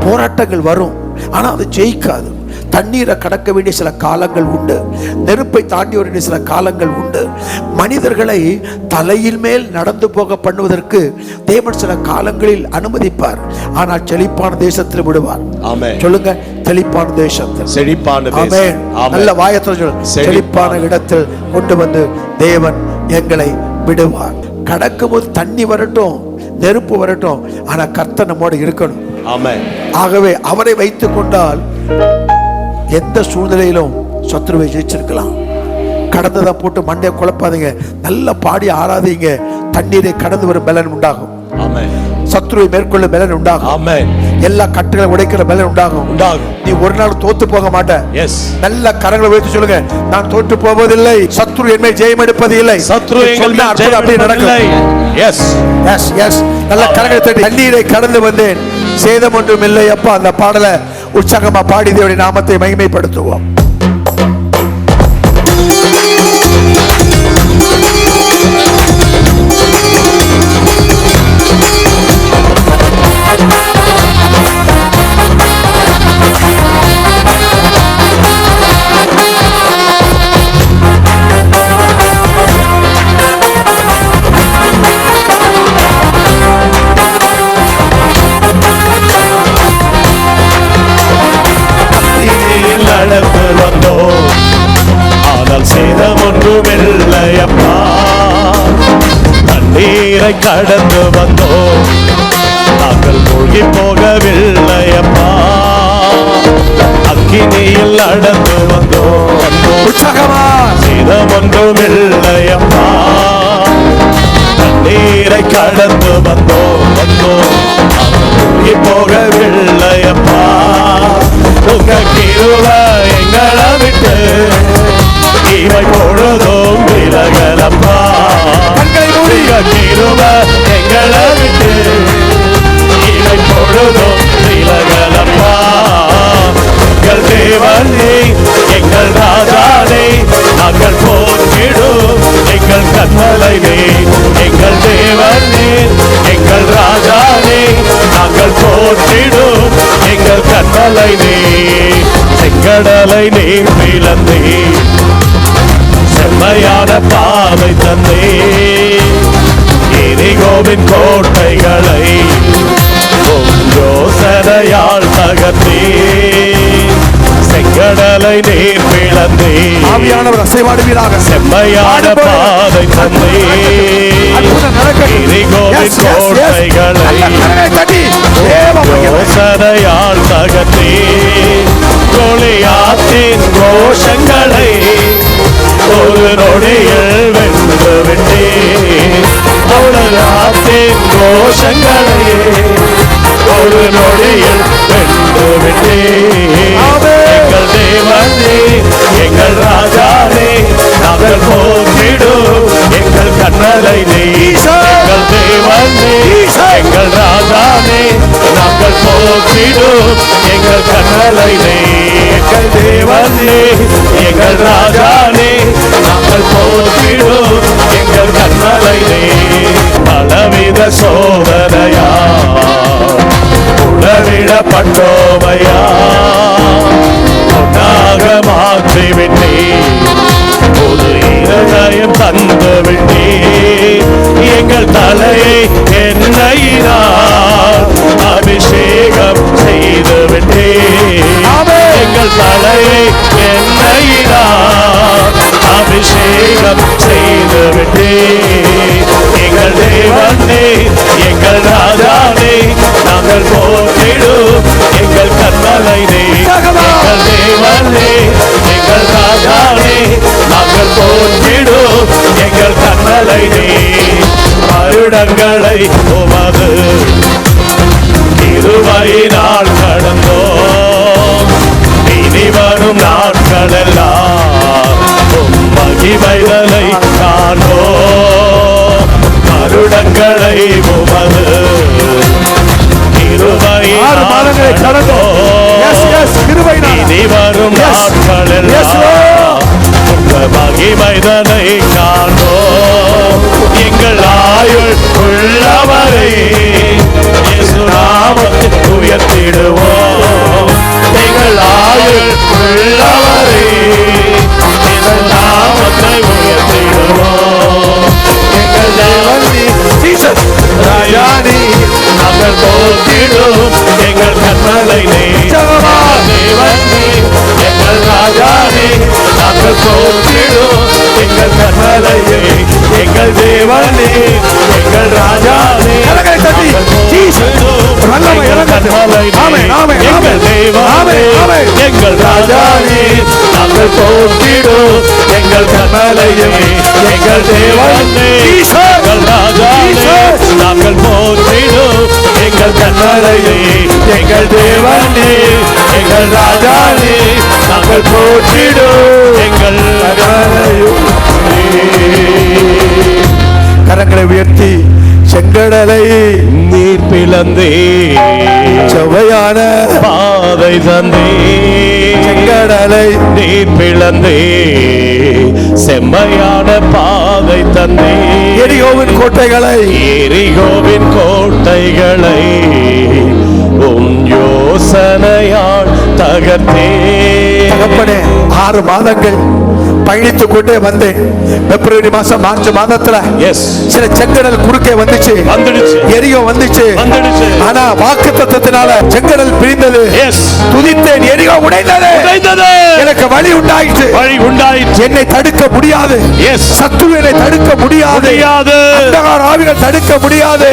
போராட்டங்கள் வரும், ஆனா அது ஜெயிக்காது. தண்ணீரை கடக்க வேண்டிய சில காலங்கள் உண்டு. நெருப்பை தாண்டி வேண்டிய சில காலங்கள் உண்டு. மனிதர்களை தலையில் மேல் நடந்து போக பண்ணுவதற்கு தேவன் சில காலங்களில் அனுமதிப்பார். ஆனால் செழிப்பான தேசத்தில் விடுவார். ஆமென். சொல்லுங்க, செழிப்பான தேசத்தில், செழிப்பான ஆமென். நல்ல வாயத்தில் சொல்லுங்க, செழிப்பான இடத்தில் கொண்டு வந்து தேவன் எங்களை விடுவார். கடக்கும் போது தண்ணி வரட்டும், நெருப்பு வரட்டும், ஆனா கர்த்தர் நம்மோடு இருக்கணும். ஆமென். ஆகவே அவரை வைத்துக் கொண்டால் எந்த சூழ்நிலையிலும் சத்துருவை ஜெயிச்சிருக்கலாம். கடந்ததை போட்டு மண்டையை குழப்பாதீங்க, நல்லா பாடி ஆராதீங்க. தண்ணீரை கடந்து வரும் பலன் உண்டாகும். ஆமென். சத்துருவை மேற்கொள்ள பலன் உண்டாகும். ஆமென். எல்லா கட்டுகளை உடைக்கிற பலன் உண்டாகும். நீ ஒரு நாள் தோத்து போக மாட்ட. எஸ். நல்ல கரங்களை வைத்து சொல்லுங்க, நான் தோற்று போவதில்லை, சத்துரு என்மை ஜெயம் எடுப்பது இல்லை. சத்துரு எங்கள் மேல் ஜெயம் அப்படி நடக்கும். Yes yes yes. நல்ல கரங்களை தட்டி, தண்ணீரை கடந்து வந்தேன், சேதம் ஒன்றும் இல்லை. அப்பா, அந்த பாடலை உற்சாகமா பாடி தேவனுடைய நாமத்தை மகிமைப்படுத்துவோம். தண்ணீரை கடந்து வந்தோம், நாங்கள் மூழ்கி போகவில்லையப்பா. அக்கினியில் நடந்து வந்தோம், சேதம் ஒன்றும் இல்லையப்பா. தண்ணீரை கடந்து வந்தோம், மூழ்கி போகவில்லையப்பா. உங்க கிருபை எங்களை விட்டு இவை பொழுதும் விலகலப்பா. கிருபை எங்களை விட்டு இவை பொழுதும் விலகலப்பா. எங்கள் தேவனே, எங்கள் ராஜானே, நாங்கள் போற்றிடும் எங்கள் கண்மலையே. எங்கள் தேவனே, எங்கள் செங்கடலை நீர் பிளந்தே செம்மையான பாதை தந்தே எரிகோவின் கோட்டைகளை யோசனையால் தகர்த்தே செங்கடலை நீர் பிளந்தே ஆவியானவர் அசைவாடுவீராக. செம்மையான பாதை தந்தே எரிகோவின் கோட்டைகளை யோசனையால் தகர்த்தே கோலியாத்தின் கோஷங்களை ஒரு நொடியில் வென்று விட்டே கோலியாத்தின் கோஷங்களை ஒரு நொடியில் வென்று விட்டே எங்கள் தேவனே எங்கள் ராஜானே நாங்கள் போற்றிடும் எங்கள் கண்ணலை எங்கள் தேவனே எங்கள் ராஜானே நாங்கள் போற்றிடும் எங்கள் கண்ணலை எங்கள் தேவனே எங்கள் ராஜானே நாங்கள் போற்றிடும் எங்கள் கண்ணலை பலவித சோதனையா உடவிடப்பட்டோமையா பொன்னாக மாற்றிவிட்டே ஒரு இருதயம் தந்து விட்டே எங்கள் தலையை எண்ணெயினால் அபிஷேகம் செய்து விட்டே எங்கள் தலையை எண்ணெயினால் அபிஷேகம் செய்து விட்டே எங்கள் தேவனே எங்கள் ராஜானே நாங்கள் போற்றிடும் எங்கள் கண்மலை எங்கள் தேவனே எங்கள் ராஜானே நாங்கள் போற்றிடும் எங்கள் கண்மலை வருடங்களை உமது இருவையினால் கடந்தோம் இனி வரும் நாட்களெல்லாம் மகிமைகளை காண்போம் வருடங்களை உமது இருவையினால் கடந்தோம் இனி வரும் நாட்களெல்லாம் மகிமைதனை காண்போம் எங்கள் ஆயுள் உள்ளவரை இயேசு நாமத்தை உயர்த்திடுவோம் எங்கள் ஆயுள் உள்ளவரை எங்கள் நாமத்தை உயர்த்திடுவோம் எங்கள் தேவனே ஜீசஸ் ராஜானே நாங்கள் போற்றிடும் எங்கள் கண்மலை தேவனே எங்கள் ராஜானே நாங்கள் போற்றிடும் எங்கள் கண்மலையே எங்கள் தேவனே எங்கள் ராஜானே எங்கள் தேவனே எங்கள் ராஜானே நாங்கள் போற்றிடும் எங்கள் கண்மலையே எங்கள் தேவனே எங்கள் ராஜானே நாங்கள் போற்றிடும் எங்கள் கண்மலையே எங்கள் தேவனே எங்கள் ராஜானே நாங்கள் போற்றிடும் எங்கள் கரங்களை உயர்த்தி செங்கடலை நீர் பிளந்தே செவ்வையான பாதை தந்தே செங்கடலை நீர் பிளந்தே செம்மையான பாதை தந்தே எரிகோவின் கோட்டைகளை எரிகோவின் கோட்டைகளை உம் யோசனையால் தகர்த்தே தகப்பனே 6 மாதங்கள் பயணித்துக் கொண்டே வந்தேன். பிப்ரவரி மாசம் மார்ச் மாதத்துல சில செங்கடல் குறுக்கே வந்துச்சு, எரியோ வந்துச்சு. ஆனா வாக்குத்தத்தத்தினால செங்கடல் பிரிந்தது. துதித்தேன், எரியோ உடைந்தது. எனக்கு வழி உண்டாயிற்று. என்னை தடுக்க முடியாது. சத்துருவை தடுக்க முடியாது. அந்தகார ஆவிகள் தடுக்க முடியாது.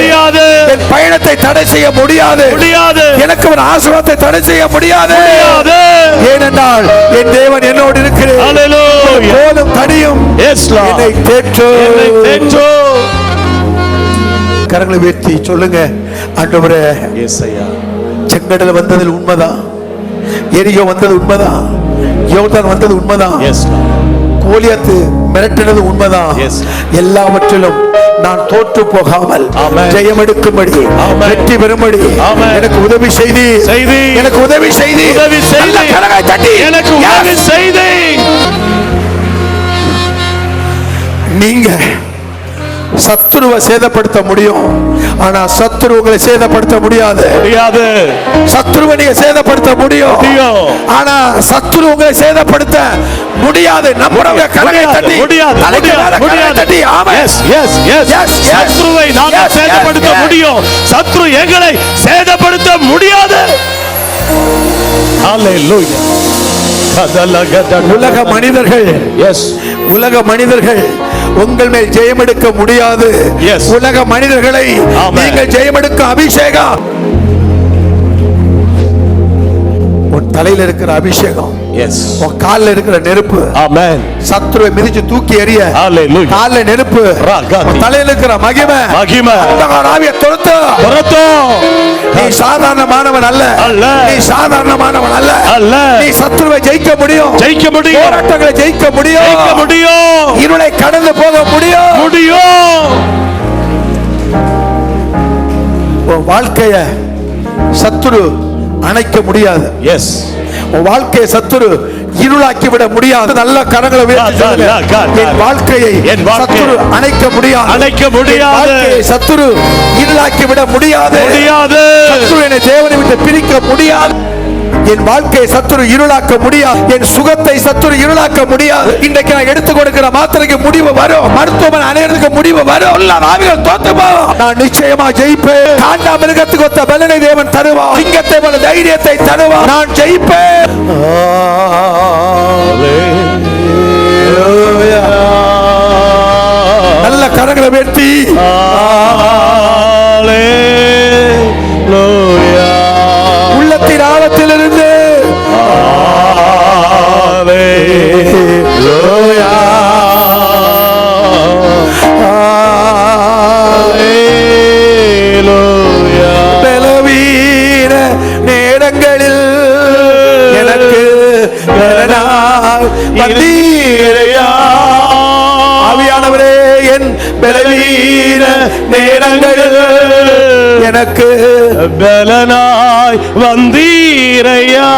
என் பயணத்தை தடை செய்ய முடியாது. எனக்கு ஒரு ஆசீர்வாதத்தை தடை செய்ய முடியாது. ஏனென்றால் என் தேவன் என்னோடு இருக்கிறேன். போதும் தடியும் என்னை தேற்றோ. கரங்களை உயர்த்தி சொல்லுங்க, ஆண்டவரே செங்கடல் வந்ததில் உண்மைதான், எரியோ வந்தது உண்மைதான், யோர்தான் வந்தது உண்மைதான், கோலியாத்து மிரட்டினது உண்மைதான். எல்லாவற்றிலும் நான் தோற்று போகாமல் ஜெயம் எடுக்கும்படி, வெற்றி பெறும்படி எனக்கு உதவி செய்தி, எனக்கு உதவி செய்தி, எனக்கு உதவி செய்தி. நீங்க சத்துருவை சேதப்படுத்த முடியும், ஆனா சத்துரு உங்களை சேதப்படுத்த முடியாது. சத்துருவை நீங்க சேதப்படுத்த முடியும், ஆனா சத்துரு உங்களை சேதப்படுத்த முடியாது. நம்முடைய கரங்களை தட்டி தட்டி ஆமென். சத்துருவை நாம் சேதப்படுத்த முடியும், சத்துரு எங்களை சேதப்படுத்த முடியாது. ஹalleluya. உலக மனிதர்கள் உங்கள் மேல் ஜெயமெடுக்க முடியாது. உலக மனிதர்களை நீங்கள் ஜெயமெடுக்க அபிஷேகம், உன் தலையில இருக்கிற அபிஷேகம், உன் காலில் இருக்கிற நெருப்பு, சத்துருவை மிதிச்சு தூக்கி எறிய காலில் நெருப்பு, தலையில இருக்கிற மகிமை, ஆவியை துரத்தும். நீ சாதாரணமானவன் அல்ல, நீ சாதாரணமானவன் அல்ல. நீ சத்துருவை ஜெயிக்க முடியும், போராட்டங்களை ஜெயிக்க முடியும், இருளை கடந்து போக முடியும். உன் வாழ்க்கைய சத்துரு அணைக்க முடியாது. உன் வாழ்க்கையை சத்துரு இருளாக்கி விட முடியாது. நல்ல கரங்களை உயர்த்தி சொல்லுங்க. என் வாழ்க்கையை சத்துரு அணைக்க முடியாது. சத்துரு இருளாக்கி விட முடியாது. சத்துரு என்னை தேவனை விட்டு பிரிக்க முடியாது. என் வாழ்க்கையை சத்துரு இருளாக்க முடியாது. என் சுகத்தை சத்துரு இருளாக்க முடியாது. இன்றைக்கு நான் எடுத்துக் கொடுக்கிற மாத்திரைக்கு முடிவு வரும். மருத்துவமனை அனைவருக்கு முடிவு வரும். ஆவிகள் தோத்து போகும். நான் நிச்சயமா ஜெயிப்பேன். காண்டா மிருகத்துக்கு ஒத்த பலனை தேவன் தருவார். சிங்கத்தை போல தைரியத்தை தருவார். நான் ஜெயிப்பேன். நல்ல கரங்களை உயர்த்தி உள்ளத்தின் ஆழத்திலிருந்து பலவீன நேரங்களில் எனக்கு ஆவியானவரே, என் பலவீன நேரங்களில் எனக்கு பலனாய் வந்தீரையா.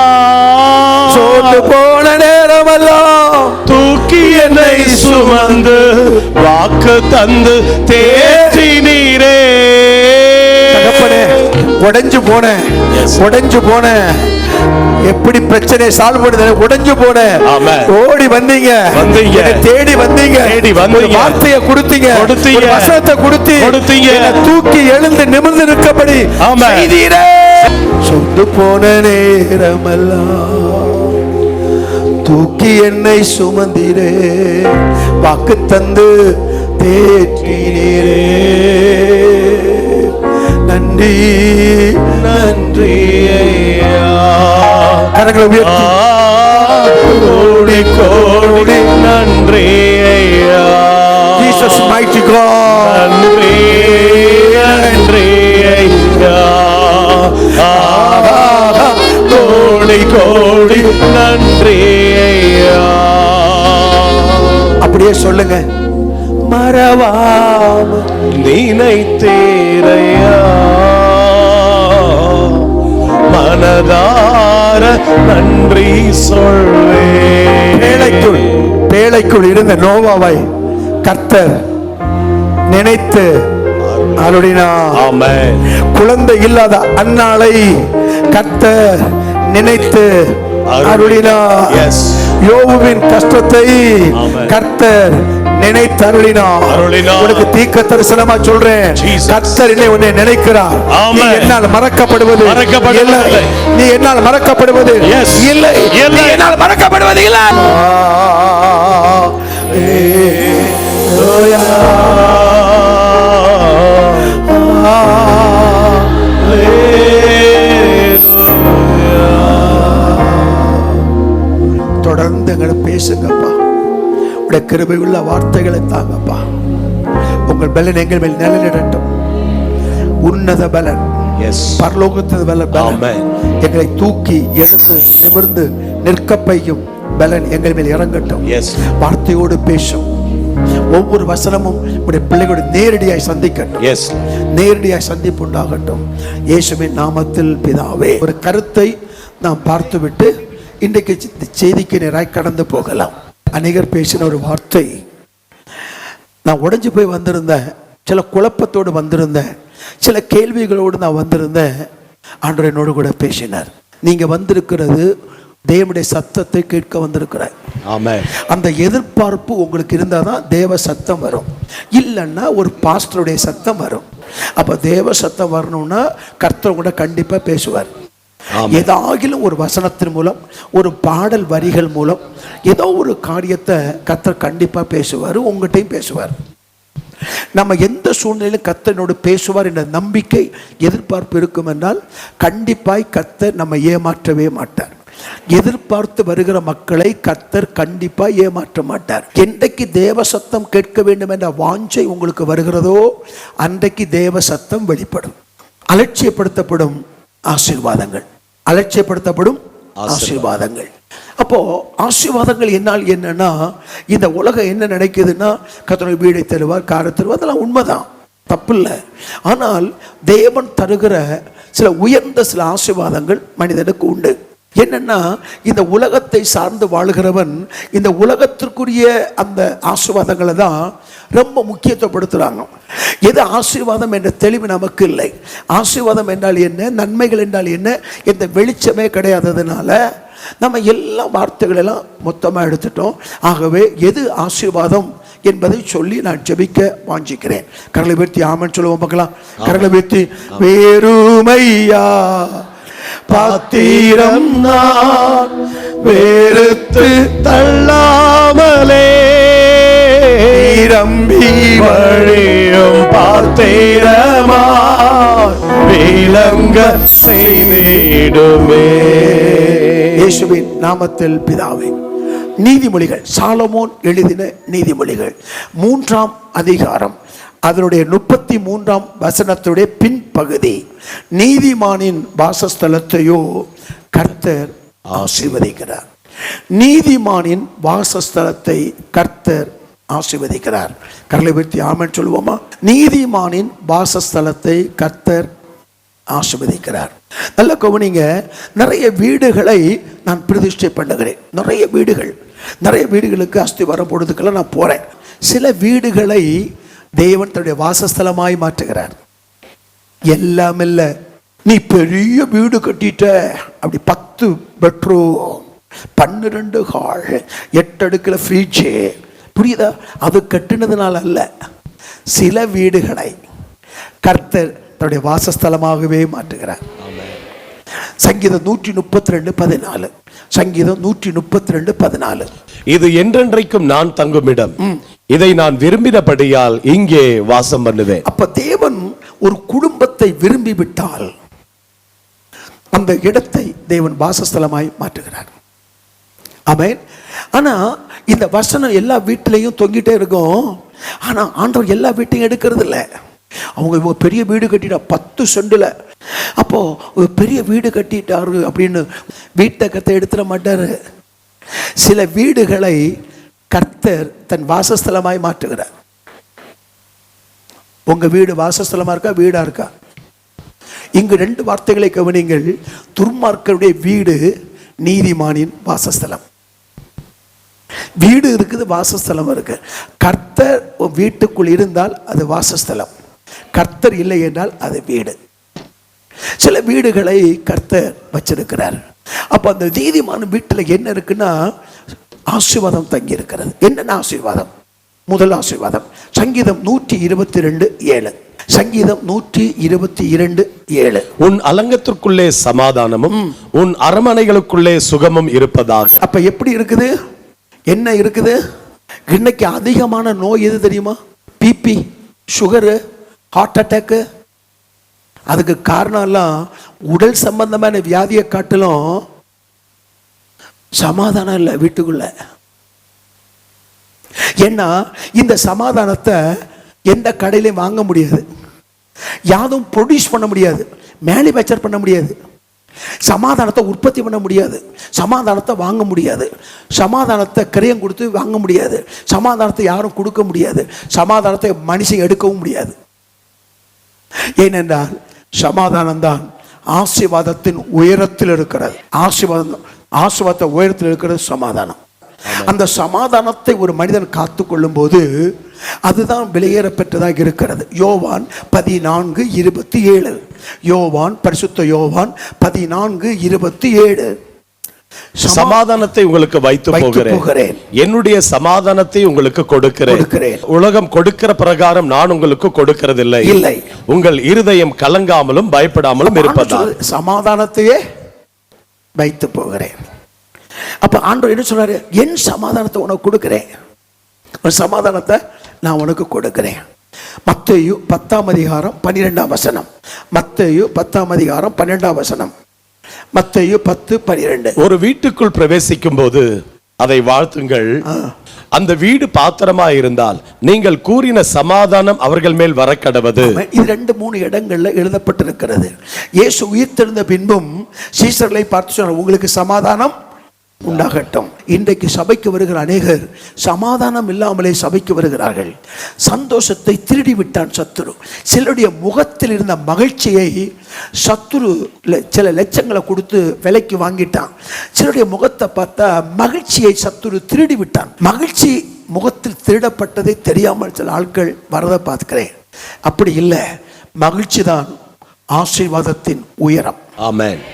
சோர்ந்து போன நேரமெல்லாம் தூக்கி என்னை சுமந்து வாக்கு தந்து தேற்றினீரே. உடைஞ்சு போன எப்படி பிரச்சனை சால்வ் பண்ணுது, உடைஞ்சு போன ஓடி வந்தீங்க, தேடி வந்தீங்க, வார்த்தையை கொடுத்தீங்க, வசனத்தை கொடுத்தீங்க, தூக்கி எழுந்து நிமிர்ந்து நிற்கபடி செய்தீரே. சொந்து போன நேரமெல்லாம் தூக்கி என்னை சுமந்தீரே, வாக்கு தந்து தேற்றினீரே. நன்றி ஐயா. கரங்களை உயர்த்தி கோடி கோடி நன்றி ஐயா. Jesus mighty God. நன்றி ஐயா. கோடி கோடி நன்றி ஐயா. அப்படியே சொல்லுங்க. மறவாம நினைத்தேரையா, மனதார நன்றி சொல்வேன். பேழைக்குள் இருந்த நோவாவை கர்த்தர் நினைத்து அருளினார். ஆமென். குழந்தை இல்லாத அன்னாளை கர்த்தர் நினைத்து அருளினார். யோபுவின் கஷ்டத்தை கர்த்தர் நினைத்து அருளினார். உனக்கு தீர்க்க தரிசனமா சொல்றேன், கர்த்தர் உன்னை நினைக்கிறார். நீ என்னால் மறக்கப்படுவது இல்லை. நீ என்னால் மறக்கப்படுவது இல்லை. என்னால் மறக்கப்படுவது இல்லை. தொடர்ந்து எங்களை பேசுங்கப்பா. உடைய கிருபை உள்ள வார்த்தைகளை தாங்கப்பா. உங்கள் பலன் எங்கள் மேல் நிலைநிடட்டும். உன்னத பலன், பரலோகத்தின் பலன் எங்களை தூக்கி எழுந்து நிமிர்ந்து நிற்கப்பையும் பலன் எங்கள் மேல் இறங்கட்டும். வார்த்தையோடு பேசும். ஒவ்வொரு வசனமும் உடைய பிள்ளைகளோடு நேரடியாய் சந்திக்கட்டும். நேரடியாய் சந்திப்பு உண்டாகட்டும். இயேசுவின் நாமத்தில் பிதாவே. ஒரு கருத்தை நாம் பார்த்துவிட்டு இன்றைக்கு செய்திக்கு நேராய் கடந்து போகலாம். அநேகர் பேசின ஒரு வார்த்தை, நான் உடைஞ்சு போய் வந்திருந்தேன், சில குழப்பத்தோடு வந்திருந்தேன், சில கேள்விகளோடு நான் வந்திருந்தேன். ஆண்டவர் என்னோடு கூட பேசினார். நீங்க வந்திருக்கிறது தேவனுடைய சத்தத்தை கேட்க வந்திருக்கிறார். ஆமென். அந்த எதிர்பார்ப்பு உங்களுக்கு இருந்தால் தான் தேவ சத்தம் வரும், இல்லைன்னா ஒரு பாஸ்டருடைய சத்தம் வரும். அப்போ தேவ சத்தம் வரணும்னா கர்த்தர் கூட கண்டிப்பாக பேசுவார். ஏதாகிலும் ஒரு வசனத்தின் மூலம், ஒரு பாடல் வரிகள் மூலம், ஏதோ ஒரு காரியத்தை கர்த்தர் கண்டிப்பாக பேசுவார், உங்கள்கிட்டையும் பேசுவார். நம்ம எந்த சூழ்நிலையிலும் கர்த்தனோடு பேசுவார் என்ற நம்பிக்கை, எதிர்பார்ப்பு இருக்கும் என்றால் கண்டிப்பாய் கர்த்தர் நம்ம ஏமாற்றவே மாட்டார். எதிர்பார்த்து வருகிற மக்களை கர்த்தர் கண்டிப்பா ஏமாற்ற மாட்டார். என்றைக்கு தேவ சத்தம் கேட்க வேண்டும் என்ற வாஞ்சை உங்களுக்கு வருகிறதோ அன்றைக்கு தேவ சத்தம் வெளிப்படும். அலட்சியப்படுத்தப்படும் ஆசீர்வாதங்கள், அலட்சியப்படுத்தப்படும் ஆசீர்வாதங்கள். அப்போ ஆசீர்வாதங்கள் என்னால் என்னன்னா, இந்த உலகம் என்ன நினைக்குதுன்னா, கர்த்தர் வீடை தருவார், காரை தருவார், அதெல்லாம் உண்மைதான், தப்பு இல்லை. ஆனால் தேவன் தருகிற சில உயர்ந்த சில ஆசீர்வாதங்கள் மனிதனுக்கு உண்டு. என்னன்னா, இந்த உலகத்தை சார்ந்து வாழ்கிறவன் இந்த உலகத்திற்குரிய அந்த ஆசீர்வாதங்களை தான் ரொம்ப முக்கியத்துவப்படுத்துகிறாங்க. எது ஆசீர்வாதம் என்ற தெளிவு நமக்கு இல்லை. ஆசீர்வாதம் என்றால் என்ன, நன்மைகள் என்றால் என்ன, எந்த வெளிச்சமே கிடையாததுனால நம்ம எல்லா வார்த்தைகளெல்லாம் மொத்தமாக எடுத்துட்டோம். ஆகவே எது ஆசீர்வாதம் என்பதை சொல்லி நான் ஜெபிக்க வாஞ்சிக்கிறேன். கரங்களை உயர்த்தி ஆமென் சொல்லுவோம் பார்க்கலாம். கரங்களை உயர்த்தி, வேறுமையா பாத்திரம் நான் வேறுத்து தள்ளாமலே ரம்பி வழியும் பாத்திரமா விளங்க செய்திடுமே. இயேசுவின் நாமத்தில் பிதாவே. நீதிமொழிகள், சாலமோன் எழுதின நீதிமொழிகள் 3ஆம் அதிகாரம் அதனுடைய 33ஆம் வசனத்துடைய பின்பகுதி. நீதிமானின் வாசஸ்தலத்தையோ கர்த்தர் ஆசீர்வதிக்கிறார். நீதிமானின் வாசஸ்தலத்தை கர்த்தர் ஆசீர்வதிக்கிறார். கரலை உயர்த்தி ஆமென் சொல்லுவோமா? நீதிமானின் வாசஸ்தலத்தை கர்த்தர் ஆசீர்வதிக்கிறார். நல்ல கவனிங்க. நிறைய வீடுகளை நான் பிரதிஷ்டை பண்ணுகிறேன். நிறைய வீடுகளுக்கு அஸ்திவாரம் போடுறதுக்கெல்லாம் நான் போறேன். சில வீடுகளை தேவன் தன்னுடைய வாசஸ்தலமாய் மாற்றுகிறார். எல்லாம் இல்லை, நீ பெரிய வீடு கட்டிட்ட, அப்படி 10 பெட்ரூம், 12 ஹால், 8 அடுக்குல ஃப்ரிட்ஜு, புரியுதா? அது கட்டினதுனால அல்ல. சில வீடுகளை கர்த்தர் தன்னுடைய வாசஸ்தலமாகவே மாற்றுகிறார். சங்கீதம் 132:14. சங்கீதம் 132:14. இது என்றென்றைக்கும் நான் தங்கும் இடம், இதை நான் விரும்பினபடியால் இங்கே வாசம் பண்ணுவேன். அப்ப தேவன் ஒரு குடும்பத்தை விரும்பி விட்டால் அந்த இடத்தை தேவன் வாசஸ்தலமாய் மாற்றுகிறார். ஆமென். ஆனா இந்த வசனம் எல்லா வீட்டிலையும் தொங்கிட்டே இருக்கும். ஆனா ஆண்டவர் எல்லா வீட்டையும் எடுக்கிறது இல்லை. அவங்க பெரிய வீடு கட்டிட்டா 10 சென்டில், அப்போ ஒரு பெரிய வீடு கட்டிட்டாரு அப்படின்னு வீட்டை கத்தை எடுத்துட மாட்டாரு. சில வீடுகளை கர்த்தர் தன் வாசஸ்தலமாய் மாற்றுகிறார். உங்க வீடு வாசஸ்தலமா இருக்கா, வீடா இருக்கா? இங்கு 2 வார்த்தைகளை கவனிங்கள். துன்மார்க்கருடைய வீடு நீதிமானின் வாசஸ்தலம். வீடு இருக்குது, வாசஸ்தலம் இருக்கு. கர்த்தர் வீட்டுக்குள் இருந்தால் அது வாசஸ்தலம், கர்த்தர் இல்லை என்றால் அது வீடு. சில வீடுகளை கர்த்தர் வச்சிருக்கிறார். அப்ப அந்த நீதிமான வீட்டில் என்ன இருக்குன்னா, ஆசீர்வாதம் தங்கி இருக்கிறது. என்னென்ன ஆசீர்வாதம்? முதல் ஆசீர்வாதம் சங்கீதம் 122:7. சங்கீதம் 122:7. உன் அலங்கத்திற்குள்ளே சமாதானமும் உன் அரமனைகளுக்குள்ளே சுகமும் இருப்பதாக. அப்ப எப்படி இருக்குது? என்ன இருக்குது? இன்னைக்கு அதிகமான நோய் எது தெரியுமா? BP, sugar, heart attack. அதுக்கு காரணம் எல்லாம் உடல் சம்பந்தமான வியாதியை காட்டிலும் சமாதானம் இல்லை வீட்டுக்குள்ள. ஏன்னா இந்த சமாதானத்தை எந்த கடையிலையும் வாங்க முடியாது, யாரும் ப்ரொடியூஸ் பண்ண முடியாது, மேனுஃபேக்சர் பண்ண முடியாது, சமாதானத்தை உற்பத்தி பண்ண முடியாது, சமாதானத்தை வாங்க முடியாது, சமாதானத்தை கிரயம் கொடுத்து வாங்க முடியாது, சமாதானத்தை யாரும் கொடுக்க முடியாது, சமாதானத்தை மனுஷன் எடுக்கவும் முடியாது. ஏனென்றால் சமாதானம் தான் ஆசீர்வாதத்தின் உயரத்தில் இருக்கிறது. ஆசீர்வாதத்தை உயரத்தில் இருக்கிறது சமாதானம். அந்த சமாதானத்தை ஒரு மனிதன் காத்து கொள்ளும் போது அதுதான் விலையேற பெற்றதாக இருக்கிறது. யோவான் 14:27. யோவான், பரிசுத்த யோவான் 14:27. சமாதானத்தை உங்களுக்கு வைத்து போகிறேன், என்னுடைய சமாதானத்தை உங்களுக்கு கொடுக்கிறேன். உலகம் கொடுக்கிற பிரகாரம் நான் உங்களுக்கு கொடுக்கிறதில்லை. இல்லை, உங்கள் இருதயம் கலங்காமலும் பயப்படாமலும் இருப்பதால் சமாதானத்தையே வைத்து போகிறேன். அப்ப ஆண்டவர் என்ன சொல்றாரு? என் சமாதானத்தை உனக்கு கொடுக்கிறேன், ஒரு சமாதானத்தை நான் உனக்கு கொடுக்கிறேன். மத்தேயு 10:12. மத்தேயு 10:12. மத்தேயு 10:12. ஒரு வீட்டுக்குள் பிரவேசிக்கும் போது அதை வாழ்த்துங்கள். அந்த வீடு பாத்திரமா இருந்தால் நீங்கள் கூறின சமாதானம் அவர்கள் மேல் வர கடவது. இது 2-3 இடங்கள்ல எழுதப்பட்டிருக்கிறது. இயேசு உயிர்த்தெழுந்த பின்பும் சீசர்களை பார்த்து சொன்னார், உங்களுக்கு சமாதானம் உண்டாகட்டும். இன்றைக்கு சபைக்கு வருகிற அநேகர் சமாதானம் இல்லாமலே சபைக்கு வருகிறார்கள். சந்தோஷத்தை திருடி விட்டான் சத்துரு. சிலருடைய முகத்தில் இருந்த மகிழ்ச்சியை சத்துரு சில லட்சங்களை கொடுத்து விலைக்கு வாங்கிட்டான். சிலருடைய முகத்தை பார்த்தா மகிழ்ச்சியை சத்துரு திருடி விட்டான். மகிழ்ச்சி முகத்தில் திருடப்பட்டதை தெரியாமல் சில ஆட்கள் வரதை பார்க்கிறேன். அப்படி இல்லை, மகிழ்ச்சி தான் ஆசீர்வாதத்தின் உயரம். ஆமென்.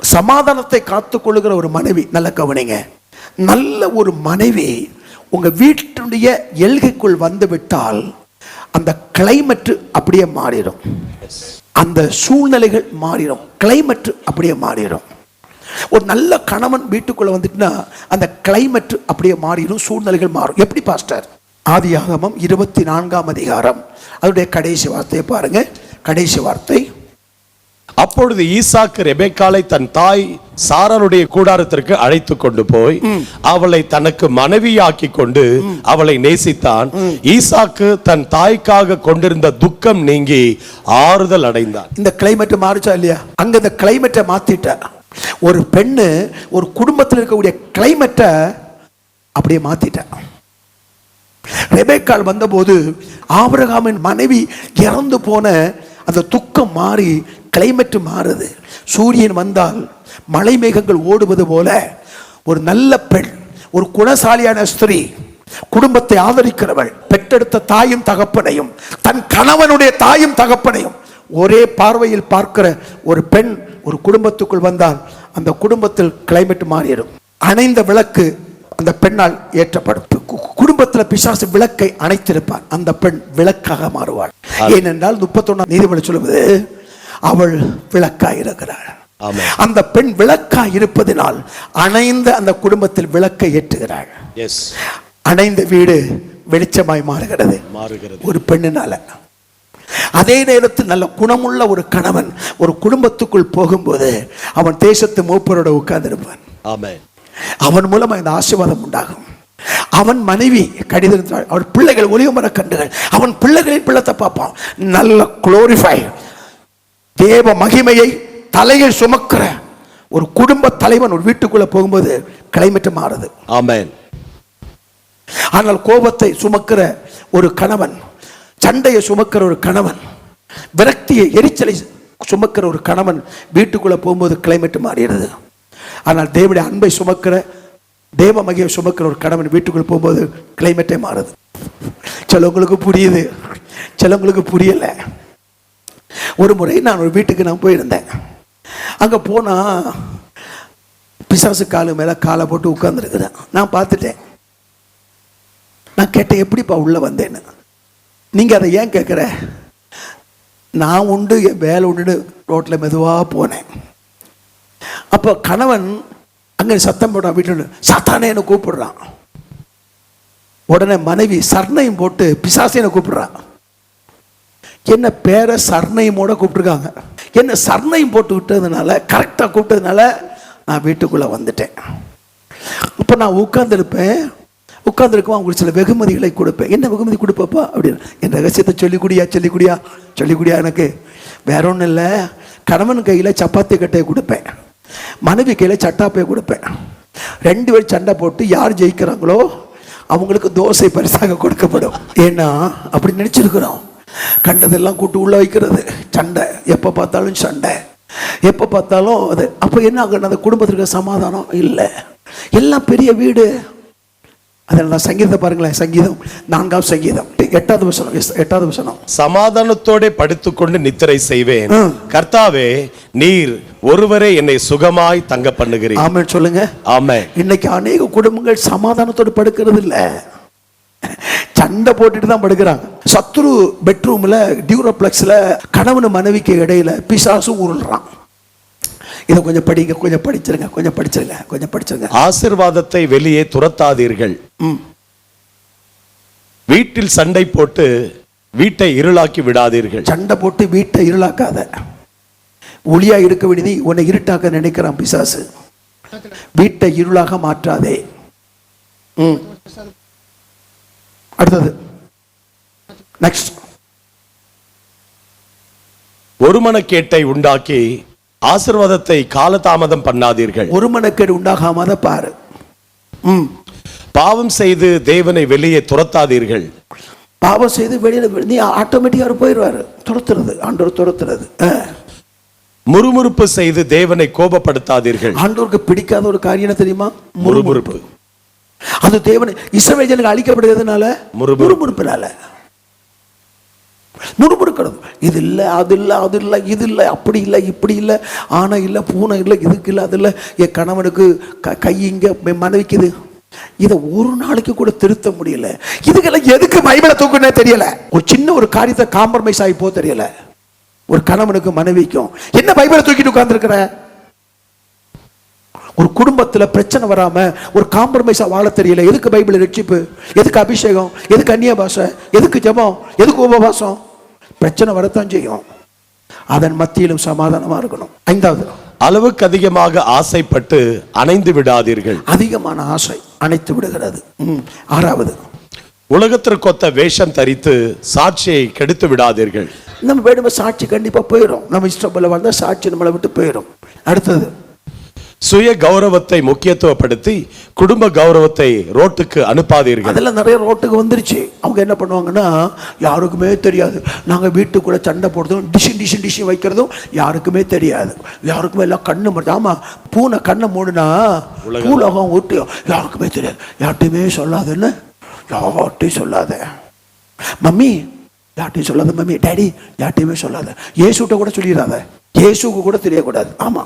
சமாதானத்தை காத்துக் கொள்ளுகிற ஒரு மனைவி, நல்ல கவனிங்க, நல்ல ஒரு மனைவி உங்க வீட்டுடைய எல்கைக்குள் வந்து விட்டால் அந்த கிளைமேட் அப்படியே மாறிடும், அந்த சூழ்நிலைகள் மாறிடும், கிளைமேட் அப்படியே மாறிடும். ஒரு நல்ல கணவன் வீட்டுக்குள்ள வந்துட்டுனா அந்த கிளைமேட் அப்படியே மாறிடும், சூழ்நிலைகள் மாறும். எப்படி பாஸ்டர்? ஆதியாகமம் 24 அதனுடைய கடைசி வார்த்தையை பாருங்க. கடைசி வார்த்தை, அப்பொழுது ஈசாக்கு ரெபெக்காளை தன் தாய் சாராளுடைய கூடாரத்திற்கு அழைத்து கொண்டு போய் அவளை தனக்கு மனைவியாக்கி கொண்டு அவளை நேசித்தான். ஈசாக்கு தன் தாய்க்காக கொண்டிருந்த துக்கம் நீங்கி ஆறுதல் அடைந்தான். இந்த கிளைமேட் மாறிச்சா இல்லையா? அங்க இந்த கிளைமேட்டை மாத்திட்ட ஒரு பெண்ணு ஒரு குடும்பத்தில் இருக்கக்கூடிய கிளைமேட்டை அப்படியே மாத்திட்ட. ரெபெக்காள் வந்தபோது ஆபிரகாமின் மனைவி இறந்து போன அந்த துக்கம் மாறி கிளைமேட் மாறுது. சூரியன் வந்தால் மலை மேகங்கள் ஓடுவது போல ஒரு நல்ல பெண், ஒரு குணசாலியான ஸ்திரீ, குடும்பத்தை ஆதரிக்கிறவள், பெற்றெடுத்த தாயும் தகப்பனையும் தன் கணவனுடைய தாயும் தகப்பனையும் ஒரே பார்வையில் பார்க்கிற ஒரு பெண் ஒரு குடும்பத்துக்குள் வந்தால் அந்த குடும்பத்தில் கிளைமேட் மாறிடும். அணைந்த விளக்கு அந்த பெண்ணால் ஏற்றப்படும். குடும்பத்தில் பிசாசு விளக்கை அணைத்திருப்பார், அந்த பெண் விளக்காக மாறுவாள். ஏனென்றால் 31 நீதிபதி சொல்லுவது அவள் விளக்காய் இருக்கிறாள். அந்த பெண் விளக்காய் இருப்பதனால் அணைந்த அந்த குடும்பத்தில் விளக்கை ஏற்றுகிறாள். அணைந்த வீடு வெளிச்சமாய் மாறுகிறது ஒரு பெண்ணினால. அதே நேரத்தில் நல்ல குணமுள்ள ஒரு கணவன் ஒரு குடும்பத்துக்குள் போகும்போது அவன் தேசத்து மூப்பரோட உட்கார்ந்திருப்பான். அவன் மூலமா இந்த ஆசீர்வாதம் உண்டாகும். அவன் மனைவி கடிதம், அவன் பிள்ளைகள் ஒளிமர கண்டுகள், அவன் பிள்ளைகளின் பிள்ளத்தை பார்ப்பான். நல்ல குளோரிஃபை, தேவ மகிமையை தலையில் சுமக்கிற ஒரு குடும்ப தலைவன் ஒரு வீட்டுக்குள்ள போகும்போது கிளைமேட் மாறுது. ஆமென். ஆனால் கோபத்தை சுமக்கிற ஒரு கணவன், சண்டையை சுமக்கிற ஒரு கணவன், விரக்தியை எரிச்சலை சுமக்கிற ஒரு கணவன் வீட்டுக்குள்ள போகும்போது கிளைமேட் மாறுகிறது. ஆனால் தேவனுடைய அன்பை சுமக்கிற, தேவ மகிமை சுமக்கிற ஒரு கணவன் வீட்டுக்குள்ள போகும்போது கிளைமேட்டே மாறுது. சிலவங்களுக்கு புரியுது, சிலவங்களுக்கு புரியல. ஒரு முறை நான் ஒரு வீட்டுக்கு நான் போயிருந்தேன். அங்கே போனால் பிசாசு காலு மேலே காலை போட்டு உட்கார்ந்துருக்குறேன். நான் பார்த்துட்டேன். நான் கேட்டேன், எப்படிப்பா உள்ளே வந்தேன்னு. நீங்கள் அதை ஏன் கேட்குற? நான் உண்டு என் வேலை உண்டு ரோட்டில் மெதுவாக போனேன். அப்போ கணவன் அங்கே சத்தம் போட்டான், வீட்டு சத்தானேன்னு கூப்பிடுறான். உடனே மனைவி சர்ணையும் போட்டு பிசாசேன்னு கூப்பிடுறான். என்ன பேரை சர்ணையுமோட கூப்பிட்டுருக்காங்க. என்ன சர்ணையும் போட்டு விட்டதுனால, கரெக்டாக கூப்பிட்டதுனால நான் வீட்டுக்குள்ளே வந்துட்டேன். இப்போ நான் உட்கார்ந்துருப்பேன். அவங்களுக்கு சில வெகுமதிகளை கொடுப்பேன். என்ன வெகுமதி கொடுப்பப்பா அப்படின்னு. என் ரகசியத்தை சொல்லிக்குடியா எனக்கு. வேற ஒன்றும் இல்லை, கணவன் கையில் சப்பாத்தி கட்டையை கொடுப்பேன், மனைவி கையில் சட்டாப்பையை கொடுப்பேன். 2 பேர் சண்டை போட்டு யார் ஜெயிக்கிறாங்களோ அவங்களுக்கு தோசை பரிசாக கொடுக்கப்படும். ஏன்னா அப்படி நினச்சிருக்கிறோம். கண்டதெல்லாம் கூட்டு உள்ள வைக்கிறது, சண்டை, எப்போ பார்த்தாலும் சண்டை, எப்போ பார்த்தாலும் அது. அப்போ என்ன ஆகுது? அந்த குடும்பத்திற்கு சமாதானம் இல்லை. எல்லாம் பெரிய வீடு. அதில் நான் சங்கீதத்தை பாருங்களேன், சங்கீதம் 4ஆம் சங்கீதம் 8வது வசனம். சமாதானத்தோட படுத்துக்கொண்டு நித்திரை செய்வேன், கர்த்தாவே நீர் ஒருவரே என்னை சுகமாய் தங்க பண்ணுகிறீர். ஆமென் சொல்லுங்க. ஆமென். இன்னைக்கு அநேக குடும்பங்கள் சமாதானத்தோடு படுக்கிறது இல்ல, சண்டை போட்டுட்டு தான் படுக்கிறாங்க. சத்ரு பெட்ரூம்ல டியூரோப்ளெக்ஸ்ல கணவன் மனைவிக்கு இடையில பிசாசும் உருள்றான். இதை கொஞ்சம் படிங்க, கொஞ்சம் படிச்சிருங்க. ஆசீர்வாதத்தை வெளியே துரத்தாதீர்கள். வீட்டில் சண்டை போட்டு வீட்டை இருளாக்கி விடாதீர்கள். சண்டை போட்டு வீட்டை இருளாக்காத. ஒளியா இருக்க வேண்டியது உன்னை இருட்டாக்க நினைக்கிறான் பிசாசு. வீட்டை இருளாக மாற்றாதே. அடுத்தது நெக்ஸ்ட். ஒரு மனக்கேட்டை உண்டாக்கி ஆசீர்வாதத்தை காலதாமதம் பண்ணாதீர்கள். ஒரு மனக்கேடு உண்டாகாம பாரு. பாவம் செய்து தேவனை வெளியே துரத்தாதீர்கள். பாவம் செய்து வெளியில நீ ஆட்டோமேட்டிக்கா போயிடுவாரு. துரத்துறது, ஆண்டவர் துரத்துறது. முறுமுறுப்பு செய்து தேவனை கோபப்படுத்தாதீர்கள். ஆண்டவருக்கு பிடிக்காத ஒரு காரியம் தெரியுமா? முறுமுறுப்பு. அது தேவனை இஸ்ரவேல் ஜனங்கள் அழிக்கப்படுகிறதுனால, முறுமுறுப்பினால. முறுமுறுக்கிறது, இது இல்லை, அது இல்லை, அது இல்லை, இது இல்லை, அப்படி இல்லை, இப்படி இல்லை, ஆனை இல்லை, பூனை இல்லை, இதுக்கு இல்லை, அது இல்லை, என் கணவனுக்கு கை இங்க, மனைவிக்குது. இதை ஒரு நாளைக்கு கூட திருத்த முடியல. இதுக்கெல்லாம் எதுக்கு பைபிளை தூக்குனே தெரியல. ஒரு சின்ன ஒரு காரியத்தை காம்ப்ரமைஸ் ஆகி போ தெரியல. ஒரு கணவனுக்கு மனைவிக்கும் என்ன பைபிளை தூக்கிட்டு உட்கார்ந்துருக்கிற? ஒரு குடும்பத்துல பிரச்சனை வராம ஒரு காம்ப்ரமைஸா வாழ தெரியல. எதுக்கு பைபிள் ரட்சிப்பு? எதுக்கு அபிஷேகம்? எதுக்கு அந்நிய பாஷை? எதுக்கு ஜெபம்? எதுக்கு உபவாசம்? பிரச்சனை வரத்தான் செய்யும். அதன் மத்தியிலும் சமாதானமா இருக்கணும். 5வது, அளவுக்கு அதிகமாக ஆசைப்பட்டு அணைந்து விடாதீர்கள். அதிகமான ஆசை அணைத்து விடுகிறது. 6வது, உலகத்திற்கொத்த வேஷம் தரித்து சாட்சியை கெடுத்து விடாதீர்கள். நம்ம வேணுமே சாட்சி கண்டிப்பா போயிடும். நம்ம இஷ்டம் போல வந்தா சாட்சி நம்மளை விட்டு போயிடும். அடுத்தது, சுய கௌரவத்தை முக்கியத்துவப்படுத்தி குடும்ப கௌரவத்தை ரோட்டுக்கு அனுப்பாதீர்கள். அதெல்லாம் நிறைய ரோட்டுக்கு வந்துருச்சு. அவங்க என்ன பண்ணுவாங்கன்னா, யாருக்குமே தெரியாது. நாங்கள் வீட்டுக்குள்ள சண்டை போடுறதும் டிஷன் வைக்கிறதும் யாருக்குமே தெரியாது. யாருக்குமே எல்லாம் கண்ணு மட்டும். ஆமா, பூனை கண்ணை மூடுனா பூலகம் ஊட்டி யாருக்குமே தெரியாது. யார்ட்டையுமே சொல்லாதுன்னு, யார்ட்டையும் சொல்லாத மம்மி, யார்ட்டையும் சொல்லாத மம்மி, டேடி யார்ட்டையுமே சொல்லாத. இயேசுட்ட கூட சொல்லிடாத, இயேசுக்கு கூட தெரியக்கூடாது. ஆமா,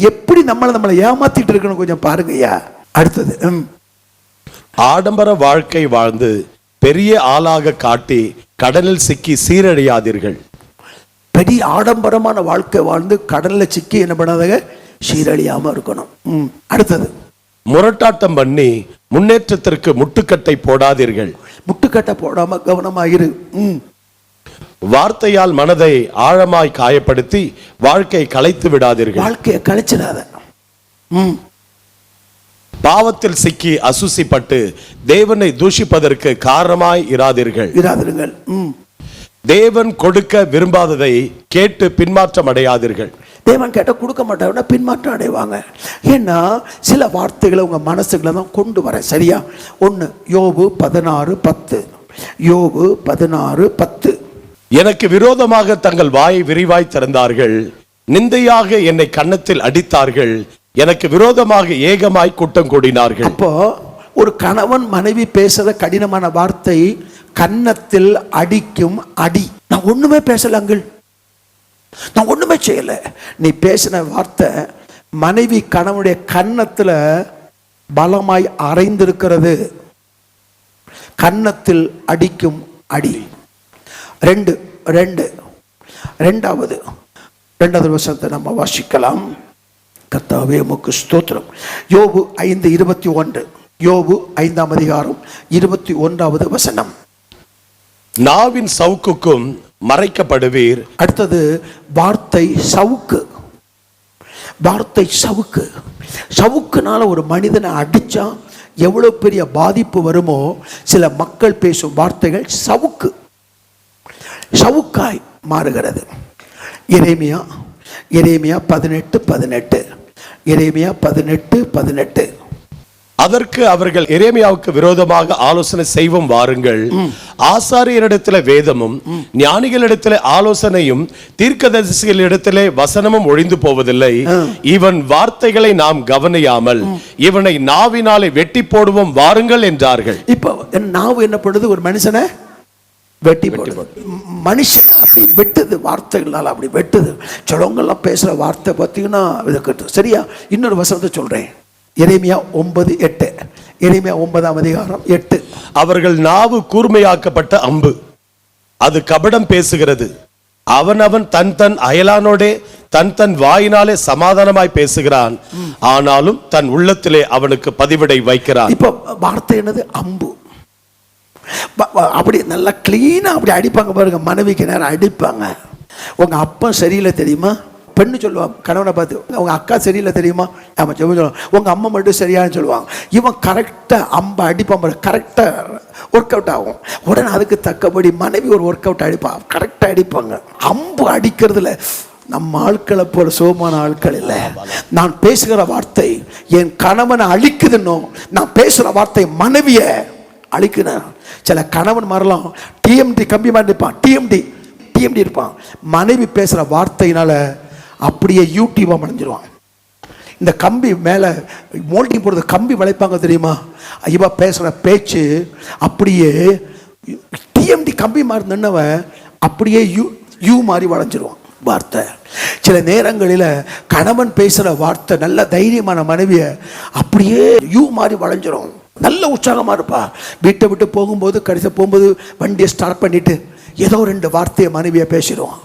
எப்படி நம்மளை ஏமாத்திட்டு இருக்கணும் கொஞ்சம் பாருங்கய்யா. அடுத்தது, ஆடம்பர வாழ்க்கை வாழ்ந்து பெரிய ஆளாக காட்டி கடலில் சிக்கி சீரழியாதீர்கள். பெரிய ஆடம்பரமான வாழ்க்கை வாழ்ந்து கடல்ல சிக்கி என்ன பண்ணாதங்க, சீரழியாம இருக்கணும். அடுத்தது, முரட்டாட்டம் பண்ணி முன்னேற்றத்திற்கு முட்டுக்கட்டை போடாதீர்கள். முட்டுக்கட்டை போடாம கவனமாயிரு. வார்த்தையால் மனதை ஆழமாய் காயப்படுத்தி வாழ்க்கை கலைத்து விடாதீர்கள். வாழ்க்கையை கலைச்சிடாத. பாவத்தில் சிக்கி அசுசிப்பட்டு தேவனை தூஷிப்பதற்கு காரணமாய் இராதீர்கள். தேவன் கொடுக்க விரும்பாததை கேட்டு பின்மாற்றம் அடையாதீர்கள். தேவன் கேட்ட கொடுக்க மாட்டாங்கன்னா பின்மாற்றம் அடைவாங்க. ஏன்னா சில வார்த்தைகளை உங்க மனசுகளை தான் கொண்டு வர. சரியா? 1 யோபு 16:10. யோபு 16:10. எனக்கு விரோதமாக தங்கள் வாயை விரிவாய் திறந்தார்கள், நிந்தையாக என்னை கன்னத்தில் அடித்தார்கள், எனக்கு விரோதமாக ஏகமாய் கூட்டம் கூடினார்கள். அப்போ ஒரு கணவன் மனைவி பேசுற கடினமான வார்த்தை கன்னத்தில் அடிக்கும் அடி. நான் ஒண்ணுமே பேசல அங்கிள், நான் ஒண்ணுமே செய்யல. நீ பேசின வார்த்தை மனைவி கணவனுடைய கன்னத்துல பலமாய் அறைந்திருக்கிறது. கன்னத்தில் அடிக்கும் அடி. 2வது வசனத்தை நம்ம வாசிக்கலாம். கர்த்தாவே உமக்கு ஸ்தோத்திரம். யோபு 5:21. யோபு 5ஆம் அதிகாரம் 21வது வசனம். நாவின் சவுக்குக்கும் மறைக்கப்படுவீர். அடுத்தது, வார்த்தை சவுக்கு. வார்த்தை சவுக்கு. சவுக்குனால ஒரு மனிதனை அடிச்சா எவ்வளவு பெரிய பாதிப்பு வருமோ, சில மக்கள் பேசும் வார்த்தைகள் சவுக்கு, சவுக்காய் மாறுகிறது. எரேமியா 18:18. எரேமியா 18:18. அதற்கு அவர்கள் எரேமியாவுக்கு விரோதமாக ஆலோசனை செய்வோம் வாருங்கள். ஆசாரியரிடத்திலே வேதமும் ஞானிகளிடத்திலே ஆலோசனையும் தீர்க்கதரிசிகளிடத்திலே வசனமும் ஒழிந்து போவதில்லை. இவன் வார்த்தைகளை நாம் கவனியாமல் இவனை நாவினாலே வெட்டி போடுவோம் வாருங்கள் என்றார்கள். இப்போ நாவு என்ன பண்ணுது? ஒரு மனுஷனை வெட்டி போடுது. மனுஷன் அப்படி வெட்டுது, வார்த்தைகளால் அப்படி வெட்டுது. சிலவங்கெல்லாம் பேசுற வார்த்தை பார்த்தீங்கன்னா இதுக்கு சரியா. இன்னொரு வசனத்தை சொல்றேன், எரேமியா 9:8. எரேமியா 9:8. அவர்கள் நாவு கூர்மையாக்கப்பட்ட அம்பு, அது கபடம் பேசுகிறது. அவனவன் தன் தன் அயலானோடே தன் தன் வாயினாலே சமாதானமாய் பேசுகிறான், ஆனாலும் தன் உள்ளத்திலே அவனுக்கு பதிவிடை வைக்கிறான். இப்போ வார்த்தை என்னது? அம்பு. அப்படி நல்லா கிளீனா அப்படி அடிப்பாங்க பாருங்க. மனைவிக்கு நேரம் அடிப்பாங்க. உங்க அப்பா சரியில்லை தெரியுமா? பெண்ணு சொல்லுவாங்க கணவனை பார்த்து, உங்க அக்கா சரியில்லை தெரியுமா? ஆமா சொல்லுவாங்க. உங்க அம்மா மட்டும் சரியானு சொல்லுவாங்க. இவன் கரெக்டா அம்பை அடிப்பான், கரெக்டா ஒர்க் அவுட் ஆகும். உடனே அதுக்கு தக்கபடி மனைவி ஒரு ஒர்க் அவுட் அடிப்பான், கரெக்டா அடிப்பாங்க. அம்பு அடிக்கிறதுல நம்ம ஆட்களை போல சோமான ஆட்கள் இல்லை. நான் பேசுகிற வார்த்தை என் கணவனை அழிக்குதுன்னோ, நான் பேசுகிற வார்த்தை மனைவிய அழிக்கணும். சில கணவன் மாறலாம் டிஎம்டி கம்பி மாதிரி இருப்பான், டிஎம்டி இருப்பான். மனைவி பேசுகிற வார்த்தையினால அப்படியே யூடியூபாக மறைஞ்சிருவான். இந்த கம்பி மேலே மோல்டிங் போடுறது கம்பி வளைப்பாங்க தெரியுமா? இவ பேசுகிற பேச்சு அப்படியே டிஎம்டி கம்பி மாதிரி நின்னவன் அப்படியே யூ மாதிரி வளைஞ்சிருவான் வார்த்தை. சில நேரங்களில் கணவன் பேசுகிற வார்த்தை நல்ல தைரியமான மனைவியை அப்படியே யூ மாதிரி வளைஞ்சிரும். நல்ல உற்சாகமாக இருப்பா. வீட்டை விட்டு போகும்போது கடைசியாக போகும்போது வண்டியை ஸ்டார்ட் பண்ணிட்டு ஏதோ 2 வார்த்தையை மனைவியை பேசிடுவான்.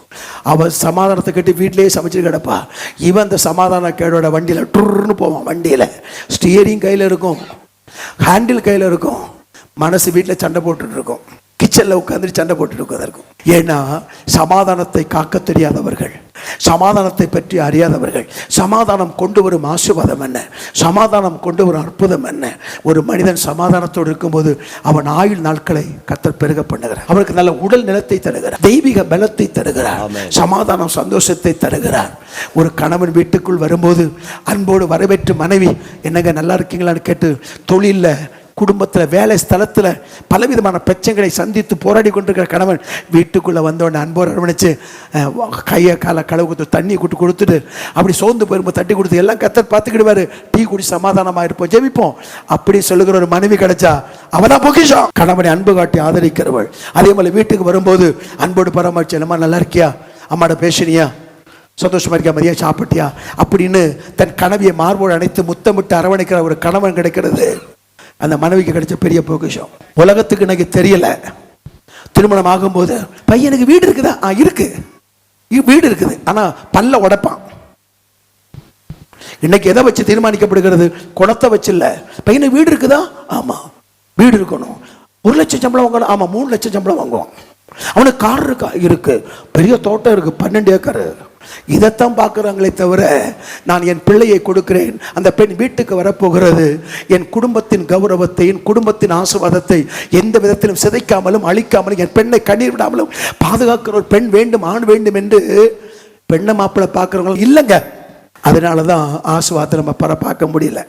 அவன் சமாதானத்தை கட்டி வீட்டிலேயே சமைச்சிட்டு கிடப்பா. இவன் அந்த சமாதான கேடோட வண்டியில் ட்ருன்னு போவான். வண்டியில் ஸ்டியரிங் கையில் இருக்கும், ஹேண்டில் கையில் இருக்கும், மனசு வீட்டில் சண்டை போட்டுட்டு இருக்கும், கிச்சனில் உட்காந்துட்டு சண்டை போட்டுட்டு உட்காந்துருக்கும். ஏன்னா சமாதானத்தை காக்க தெரியாதவர்கள், சமாதானத்தை பற்றி அறியாதவர்கள். சமாதானம் கொண்டு வரும் ஆசீர்வாதம் என்ன, சமாதானம் கொண்டு வரும் அற்புதம் என்ன. ஒரு மனிதன் சமாதானத்தோடு இருக்கும்போது அவன் ஆயுள் நாட்களை கர்த்தர் பெருக பண்ணுகிறார். அவனுக்கு நல்ல உடல் நிலத்தை தருகிறார், தெய்வீக பலத்தை தருகிறார், சமாதானம் சந்தோஷத்தை தருகிறார். ஒரு கணவன் வீட்டுக்குள் வரும்போது அன்போடு வரவேற்று மனைவி என்னங்க நல்லா இருக்கீங்களான்னு கேட்டு, தொழிலில் குடும்பத்தில் வேலை ஸ்தலத்தில் பலவிதமான பிரச்சனைகளை சந்தித்து போராடி கொண்டிருக்கிற கணவன் வீட்டுக்குள்ளே வந்தோடனே அன்போடு அரவணைச்சு கையை காலை கழுவு தண்ணி கொடுத்துட்டு அப்படி சோர்ந்து போயிருப்போம் தட்டி கொடுத்து எல்லாம் கர்த்தர் பார்த்துக்கிடுவார். டீ குடி சமாதானமாக இருப்போம், ஜெபிப்போம். அப்படி சொல்லுகிற ஒரு மனைவி கிடைச்சா அவதான் பொக்கிஷம். கணவனை அன்பு காட்டி ஆதரிக்கிறவள். அதே மாதிரி வீட்டுக்கு வரும்போது அன்போடு பராமரிச்சு, என்னம்மா நல்லா இருக்கியா, அம்மாட பேசினியா, சந்தோஷமா இருக்கியா, மதியா சாப்பிட்டியா அப்படின்னு தன் கனவியை மார்போடு அணைத்து முத்தமிட்டு அரவணைக்கிற ஒரு கணவன் கிடைக்கிறது அந்த மனைவிக்கு கிடைச்ச பெரிய பொக்கிஷம். உலகத்துக்கு எனக்கு தெரியல. திருமணம் ஆகும்போது பையனுக்கு வீடு இருக்குதா? இருக்கு, வீடு இருக்குது, ஆனா பல்ல உடைப்பான். இன்னைக்கு எதை வச்சு தீர்மானிக்கப்படுகிறது? குணத்தை வச்சு இல்ல. பையனுக்கு வீடு இருக்குதா? ஆமா வீடு இருக்கணும். 1 லட்சம் சம்பளம் வாங்கணும்? ஆமா 3 லட்சம் சம்பளம் வாங்குவான். அவனுக்கு கார் இருக்கா? இருக்கு. பெரிய தோட்டம் இருக்கு, 12 ஏக்கர். இதைத்தான் பார்க்குறாங்களே தவிர, நான் என் பிள்ளையை கொடுக்கிறேன், அந்த பெண் வீட்டுக்கு வரப்போகிறது, என் குடும்பத்தின் கௌரவத்தை, என் குடும்பத்தின் ஆசீர்வாதத்தை எந்த விதத்திலும் சிதைக்காமலும் அழிக்காமலும் என் பெண்ணை கண்ணீர் விடாமலும் பாதுகாக்கிற ஒரு பெண் வேண்டும், ஆண் வேண்டும் என்று பெண்ணை மாப்பிள்ளை பார்க்குறவங்க இல்லைங்க. அதனால தான் ஆசீர்வாதத்தை நம்ம பார்க்க முடியல.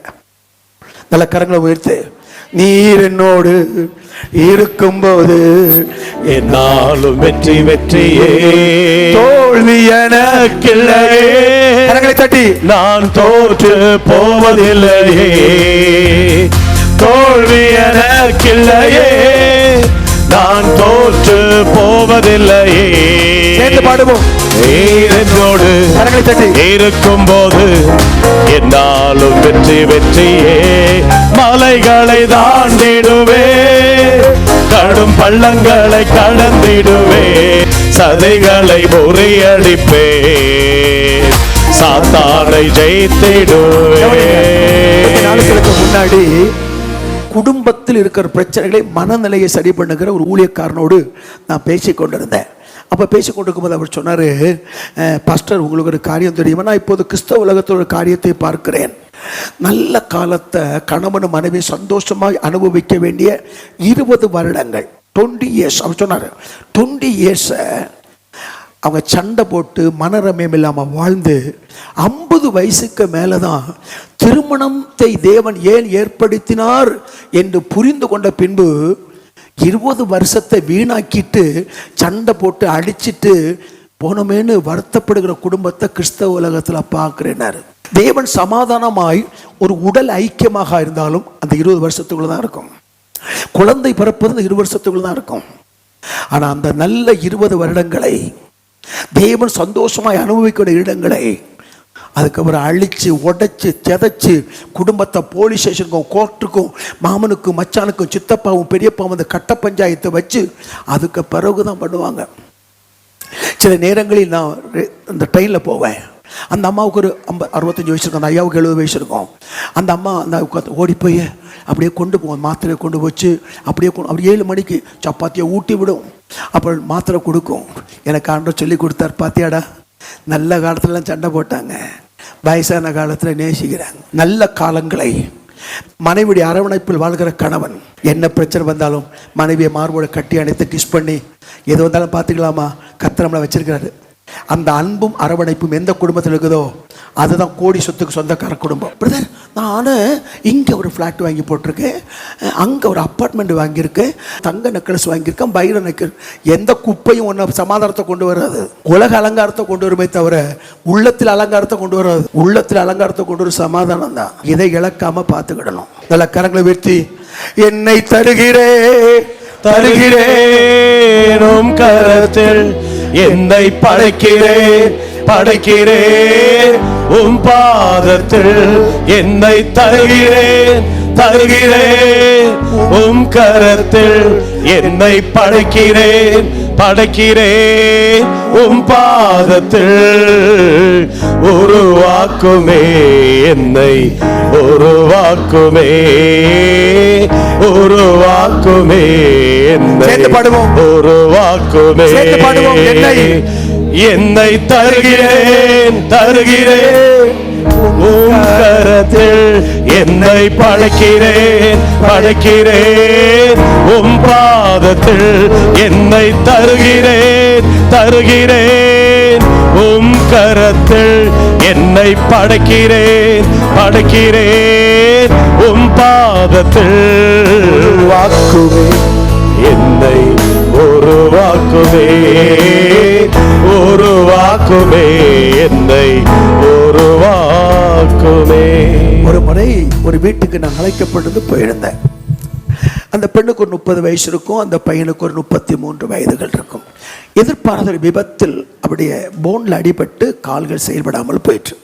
நல்ல கரங்களை உயர்த்து, நீர் என்னோடு இருக்கும்போது என்னாலும் வெற்றி வெற்றியே, தோல்வி எனக்கில்லையே. கரங்களை தட்டி, நான் தோற்று போவதில்லையே, தோல்வி எனக்கில்லையே, நான் தோற்று போவதில்லையே. சேர்ந்து பாடுவோம். என்னோடு இருக்கும் போது என்னாலும் வெற்றி வெற்றியே, மலைகளை தாண்டிடுவே, கடும் பள்ளங்களை கடந்திடுவே, சதைகளை முறியடிப்பே, சாத்தானை ஜெயித்திடுவே. நாட்களுக்கு முன்னாடி குடும்பத்தில் இருக்கிற பிரச்சனைகளை மனநிலையை சரி பண்ணுகிற ஒரு ஊழியக்காரனோடு நான் பேசிக் கொண்டிருந்தேன். அப்போ பேசிக் கொண்டிருக்கும்போது அவர் சொன்னார், பாஸ்டர் உங்களுக்கு ஒரு காரியம் தெரியுமா, நான் இப்போது கிறிஸ்தவ உலகத்தில் ஒரு காரியத்தை பார்க்கிறேன். நல்ல காலத்தை கணவனும் மனைவி சந்தோஷமாக அனுபவிக்க வேண்டிய 20 வருடங்கள் 20 இயர்ஸ் அவர் சொன்னார். 20 இயர்ஸை அவங்க சண்டை போட்டு மனரமியம் இல்லாமல் வாழ்ந்து 50 வயசுக்கு மேலே தான் திருமணத்தை தேவன் ஏன் ஏற்படுத்தினார் என்று புரிந்து கொண்ட பின்பு 20 வருஷத்தை வீணாக்கிட்டு சண்டை போட்டு அடிச்சிட்டு போனமேன்னு வருத்தப்படுகிற குடும்பத்தை கிறிஸ்தவ உலகத்தில் பார்க்கிறேனாரு. தேவன் சமாதானமாய் ஒரு உடல் ஐக்கியமாக இருந்தாலும் அந்த 20 வருஷத்துக்குள்ள தான் இருக்கும். குழந்தை பிறப்பது அந்த 20 வருஷத்துக்குள்ள தான் இருக்கும். ஆனா அந்த நல்ல 20 வருடங்களை தேவன் சந்தோஷமாய் அனுபவிக்கிற இடங்களை அதுக்கப்புறம் அழிச்சு உடைச்சு செதைச்சு குடும்பத்தை போலீஸ் ஸ்டேஷனுக்கும் கோர்ட்டுக்கும் மாமனுக்கும் மச்சானுக்கும் சித்தப்பாவும் பெரியப்பாவும் அந்த கட்ட பஞ்சாயத்தை வச்சு அதுக்கு பிறகுதான் பண்ணுவாங்க. சில நேரங்களில் நான் அந்த ட்ரெயினில் போவேன். அந்த அம்மாவுக்கு ஒரு 65 வயசு இருக்கும், அந்த ஐயாவுக்கு 70 வயசு இருக்கும். அந்த அம்மா அந்த ஓடி போய் அப்படியே கொண்டு போவோம், மாத்திரையை கொண்டு வச்சு அப்படியே அப்படி 7 மணிக்கு சப்பாத்தியை ஊட்டி விடும். அப்புறம் மாத்திரை கொடுக்கும். எனக்கு ஆண்டவர் சொல்லி கொடுத்தார், பாத்தியாடா நல்ல காலத்துலலாம் சண்டை போட்டாங்க, வயசான காலத்தில் நேசிக்கிறாங்க. நல்ல காலங்களை மனைவியுடைய அரவணைப்பில் வாழ்கிற கணவன் என்ன பிரச்சனை வந்தாலும் மனைவியை மார்போட கட்டி அணைத்து கிஸ் பண்ணி எது வந்தாலும் பார்த்துக்கலாமா, கர்த்தர் நம்மளை வச்சிருக்கிறாரு. அந்த அன்பும் அரவணைப்பும் எந்த குடும்பத்தில் இருக்குதோ அதுதான் கோடி சொத்துக்கு சொந்தக்கார குடும்பம். பிரதர், நான் இங்கே ஒரு ஃப்ளாட் வாங்கி போட்டிருக்கேன், அங்கே ஒரு அப்பார்ட்மெண்ட் வாங்கியிருக்கேன், தங்க நெக்லஸ் வாங்கியிருக்கேன், பைர நெக்லஸ், எந்த குப்பையும் ஒன்று சமாதானத்தை கொண்டு வராது. உலக அலங்காரத்தை கொண்டு வருமே தவிர உள்ளத்தில் அலங்காரத்தை கொண்டு வராது. உள்ளத்தில் அலங்காரத்தை கொண்டு வரும் சமாதானம் தான். இதை இழக்காம பார்த்துக்கிடணும். நல்ல கரங்களை வீழ்த்தி, என்னை தருகிறேன் தருகிறேன் கரத்தில் என்னை படைக்கிறேன் படைக்கிறேன் உம் பாதத்தில் என்னை தருகிறேன் தருகிறேன் உம் கரத்தில் என்னை படைக்கிறேன் படைக்கிறேன் உம் பாதத்தில் உருவாக்குமே என்னை உருவாக்குமே உருவாக்குமே என்னை உருவாக்குமே என்னை தருகிறேன் தருகிறேன் உம் கரத்தில் என்னை படைக்கிறேன் படைக்கிறேன் உம் பாதத்தில் என்னை தருகிறேன் தருகிறேன் உம் கரத்தில் என்னை படைக்கிறேன் படைக்கிறேன் உம் பாதத்தில் உருவாக்குமே என்னை உருவாக்குமே உருவாக்குமே என்னை உருவாக்குமே. ஒரு முறை ஒரு வீட்டுக்கு நான் அழைக்கப்பட்டது போயிருந்தேன். அந்த பெண்ணுக்கு ஒரு 30 வயசு இருக்கும், அந்த பையனுக்கு ஒரு 33 வயதுகள் இருக்கும். எதிர்பாராத ஒரு விபத்தில் அப்படியே போன்ல அடிபட்டு கால்கள் செயல்படாமல் போயிற்று.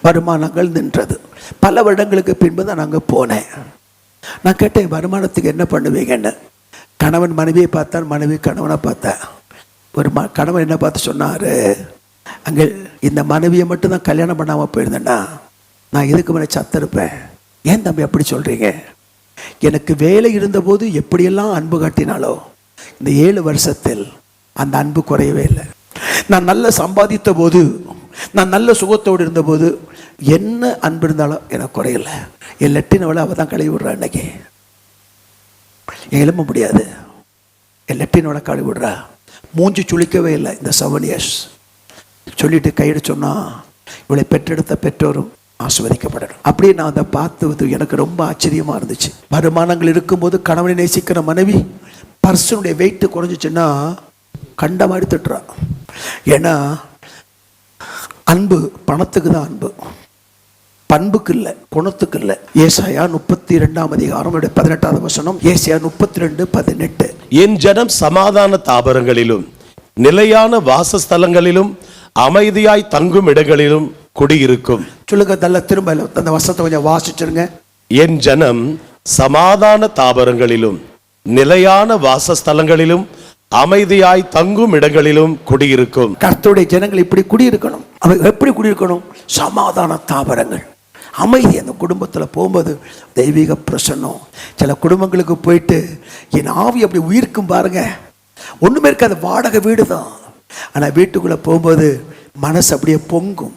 வருமானங்கள் நின்றது. பல வருடங்களுக்கு பின்பு தான் நாங்கள் போனேன். நான் கேட்டேன், வருமானத்துக்கு என்ன பண்ணுவீங்கன்னு. கணவன் மனைவியை பார்த்தான், மனைவி கணவனை பார்த்தேன். ஒரு கணவன் என்ன பார்த்து சொன்னார், அங்கே இந்த மனைவியை மட்டும் தான் கல்யாணம் பண்ணாமல் போயிருந்தேன்னா நான் இதுக்கு மேலே சத்திருப்பேன். ஏன் தம்பி அப்படி சொல்கிறீங்க? எனக்கு வேலை இருந்தபோது எப்படியெல்லாம் அன்பு காட்டினாலோ இந்த 7 வருஷத்தில் அந்த அன்பு குறையவே இல்லை. நான் நல்ல சம்பாதித்த போது, நான் நல்ல சுகத்தோடு இருந்தபோது என்ன அன்பு இருந்தாலும் எனக்கு குறையலை. என் லெட்டினவளை அவள் தான் கழுவி விடுறா. அன்னைக்கு எழும்ப முடியாது, என் லெட்டினோட கழுவி விடுறா. மூஞ்சி சுளிக்கவே இல்லை. இந்த 7 இயர்ஸ் சொல்லிட்டு கையிட சொன்னா, இவளை பெற்றெடுத்த பெற்றோரும் ஆஸ்வதிக்கப்படணும். அப்படியே நான் அதை பார்த்தது எனக்கு ரொம்ப ஆச்சரியமா இருந்துச்சு. வருமானங்கள் இருக்கும்போது கணவனை நேசிக்கிற மனைவி பர்சனுடைய வெயிட் குறைஞ்சிச்சுன்னா கண்ட மாதிரி திட்டுறா. ஏன்னா அன்பு பணத்துக்கு தான் அன்பு, பண்புக்கு இல்லை, குணத்துக்கு இல்லை. ஏசாயா 32ஆம் அதிகாரம் 18வது வசனம். ஏசாயா 32:18. என் ஜனம் சமாதான தாபரங்களிலும் நிலையான வாசஸ்தலங்களிலும் அமைதியாய் தங்கும் இடங்களிலும் குடியிருக்கும். சொல்லுங்க, நல்ல திரும்ப அந்த வசனத்தை கொஞ்சம் வாசிச்சிருங்க. என் ஜனம் சமாதான தாபரங்களிலும் நிலையான வாசஸ்தலங்களிலும் அமைதியாய் தங்கும் இடங்களிலும் குடியிருக்கும். கர்த்தருடைய ஜனங்கள் இப்படி குடியிருக்கணும். அவங்க எப்படி குடியிருக்கணும்? சமாதான தாபரங்கள், அமைதி. அந்த குடும்பத்தில் போகும்போது தெய்வீக பிரசன்னம். சில குடும்பங்களுக்கு போயிட்டு என் ஆவி அப்படி உயிர்க்கும் பாருங்க. ஒன்றுமே இருக்காது, வாடகை வீடு தான். ஆனால் வீட்டுக்குள்ளே போகும்போது மனசு அப்படியே பொங்கும்.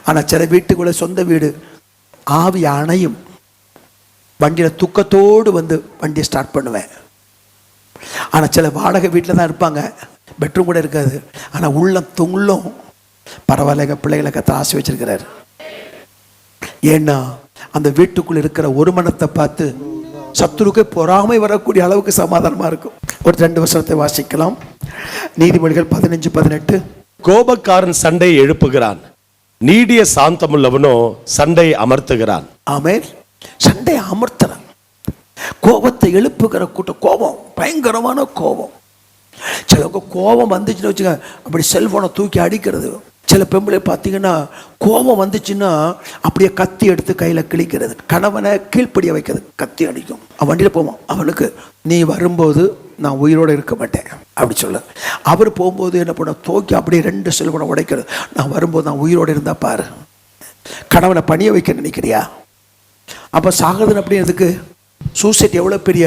ஆனால் சில வீட்டுக்குள்ளே சொந்த வீடு ஆவி அணையும். வண்டியில் துக்கத்தோடு வந்து வண்டியை ஸ்டார்ட் பண்ணுவேன். ஆனால் சில வாடகை வீட்டில் தான் இருப்பாங்க, பெட்ரூம் கூட இருக்காது. ஆனால் உள்ளம் துள்ளும். பரவாயில்ல, எங்கள் பிள்ளைகளை கத்த ஆசை வச்சிருக்கிறாரு. ஏன்னா அந்த வீட்டுக்குள் இருக்கிற ஒரு மனத்தை பார்த்து சத்துருக்கே பொறாமை வரக்கூடிய அளவுக்கு சமாதானமா இருக்கும். ஒரு 2 வசனத்தை வாசிக்கலாம். நீதிமொழிகள் 15:18. கோபக்காரன் சண்டையை எழுப்புகிறான், நீடிய சாந்தமுள்ளவனோ சண்டை அமர்த்துகிறான். ஆமென். சண்டை அமர்த்துறான். கோபத்தை எழுப்புகிற கூட்டம். கோபம், பயங்கரமான கோபம். சிலவங்க கோபம் வந்துச்சுன்னு வச்சுக்க, அப்படி செல்போனை தூக்கி அடிக்கிறது. சில பெண்களை பார்த்தீங்கன்னா கோபம் வந்துச்சுன்னா அப்படியே கத்தி எடுத்து கையில் கிழிக்கிறது. கணவனை கீழ்ப்படிய வைக்கிறது, கத்தி அடிக்கும். அவன் வண்டியில் போவான், அவனுக்கு நீ வரும்போது நான் உயிரோடு இருக்க மாட்டேன் அப்படி சொல்ல. அவர் போகும்போது என்ன பண்ண, தூக்கி அப்படியே 2 செல்போனை உடைக்கிறது. நான் வரும்போது நான் உயிரோடு இருந்தா பாரு. கணவனை பணிய வைக்க நினைக்கிறியா? அப்போ சாகிறதுன்னு அப்படி எதுக்கு? சூசைட் எவ்வளோ பெரிய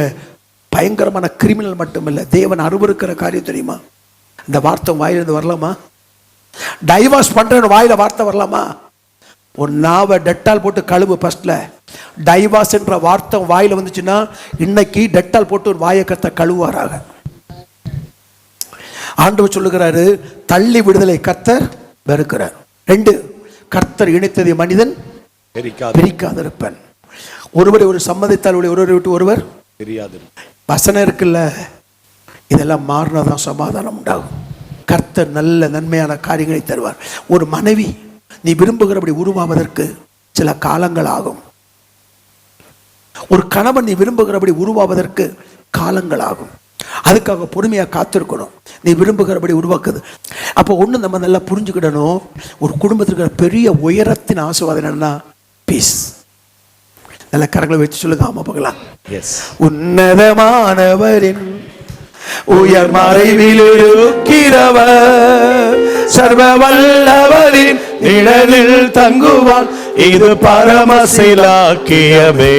பயங்கரமான கிரிமினல் மட்டும் இல்லை, தேவன் அருவருக்கிற காரியம் தெரியுமா? இந்த வார்த்தை வாயிலிருந்து வரலாமா? டைவர்ஸ் பண்றேன்னு வாயில வார்த்தை வரலாமா? ஒரு நாவை டெட்டால் போட்டு கழுவு. ஃபர்ஸ்ட்ல டைவர்ஸ் என்ற வார்த்தை வாயில வந்துச்சுன்னா இன்னைக்கு டெட்டால் போட்டு ஒரு வாயை கத்த கழுவாராக. ஆண்டவர் சொல்லுகிறாரு, தள்ளி விடுதலை கர்த்தர் வெறுக்கிறார். 2, கர்த்தர் இணைத்ததை மனிதன் பிரிக்காதிருப்பன். ஒருவரை ஒரு சம்மதித்தால் ஒருவரை விட்டு ஒருவர் தெரியாது. வசனம் இருக்குல்ல, இதெல்லாம் மாறினாதான் சமாதானம் உண்டாகும். கர்த்தர் நல்ல நன்மையான காரியங்களை தருவார். ஒரு மனைவி நீ விரும்புகிறபடி உருவாவதற்கு சில காலங்கள் ஆகும். ஒரு கணவன் நீ விரும்புகிறபடி உருவாவதற்கு காலங்கள் ஆகும். அதுக்காக பொறுமையா காத்திருக்கணும். நீ விரும்புகிறபடி உருவாக்குது. அப்போ ஒண்ணு நம்ம நல்லா புரிஞ்சுக்கிடணும், ஒரு குடும்பத்திற்கு பெரிய உயரத்தின் ஆசீர்வாதம் என்னன்னா பீஸ். நல்ல கரங்களை வச்சு சொல்லுங்க. ஆமா பார்க்கலாம். உன்னதமானவரின் உயர் மறைவில் இருக்கிறவர், சர்வ வல்லவரின் நிழலில் தங்குவான், இது பரமசிலாக்கியமே.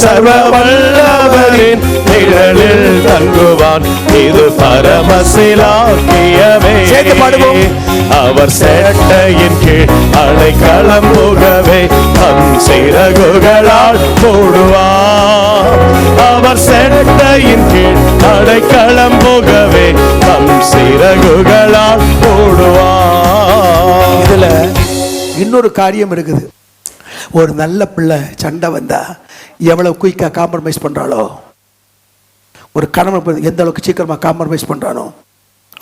சர்வ வல்லவரின் நிழலில் தங்குவான், இது பரமசிலாக்கியமே. அவர் சேட்டையின் கீழ் அடைக்கலம் புகவே தம் சிறகுகளால் மூடுவார். அவர் சேட்டையின் கீழ் அடைக்கலம் புகவே தம் சிறகுகளால் மூடுவார். இதுல இன்னொரு காரியம் இருக்குது. ஒரு நல்ல பிள்ளை சண்டை வந்தா எவ்வளவு குயிக்கா காம்ப்ரமைஸ் பண்றாளோ, ஒரு கணவன் எந்த அளவுக்கு சீக்கிரமா காம்ப்ரமைஸ் பண்றானோ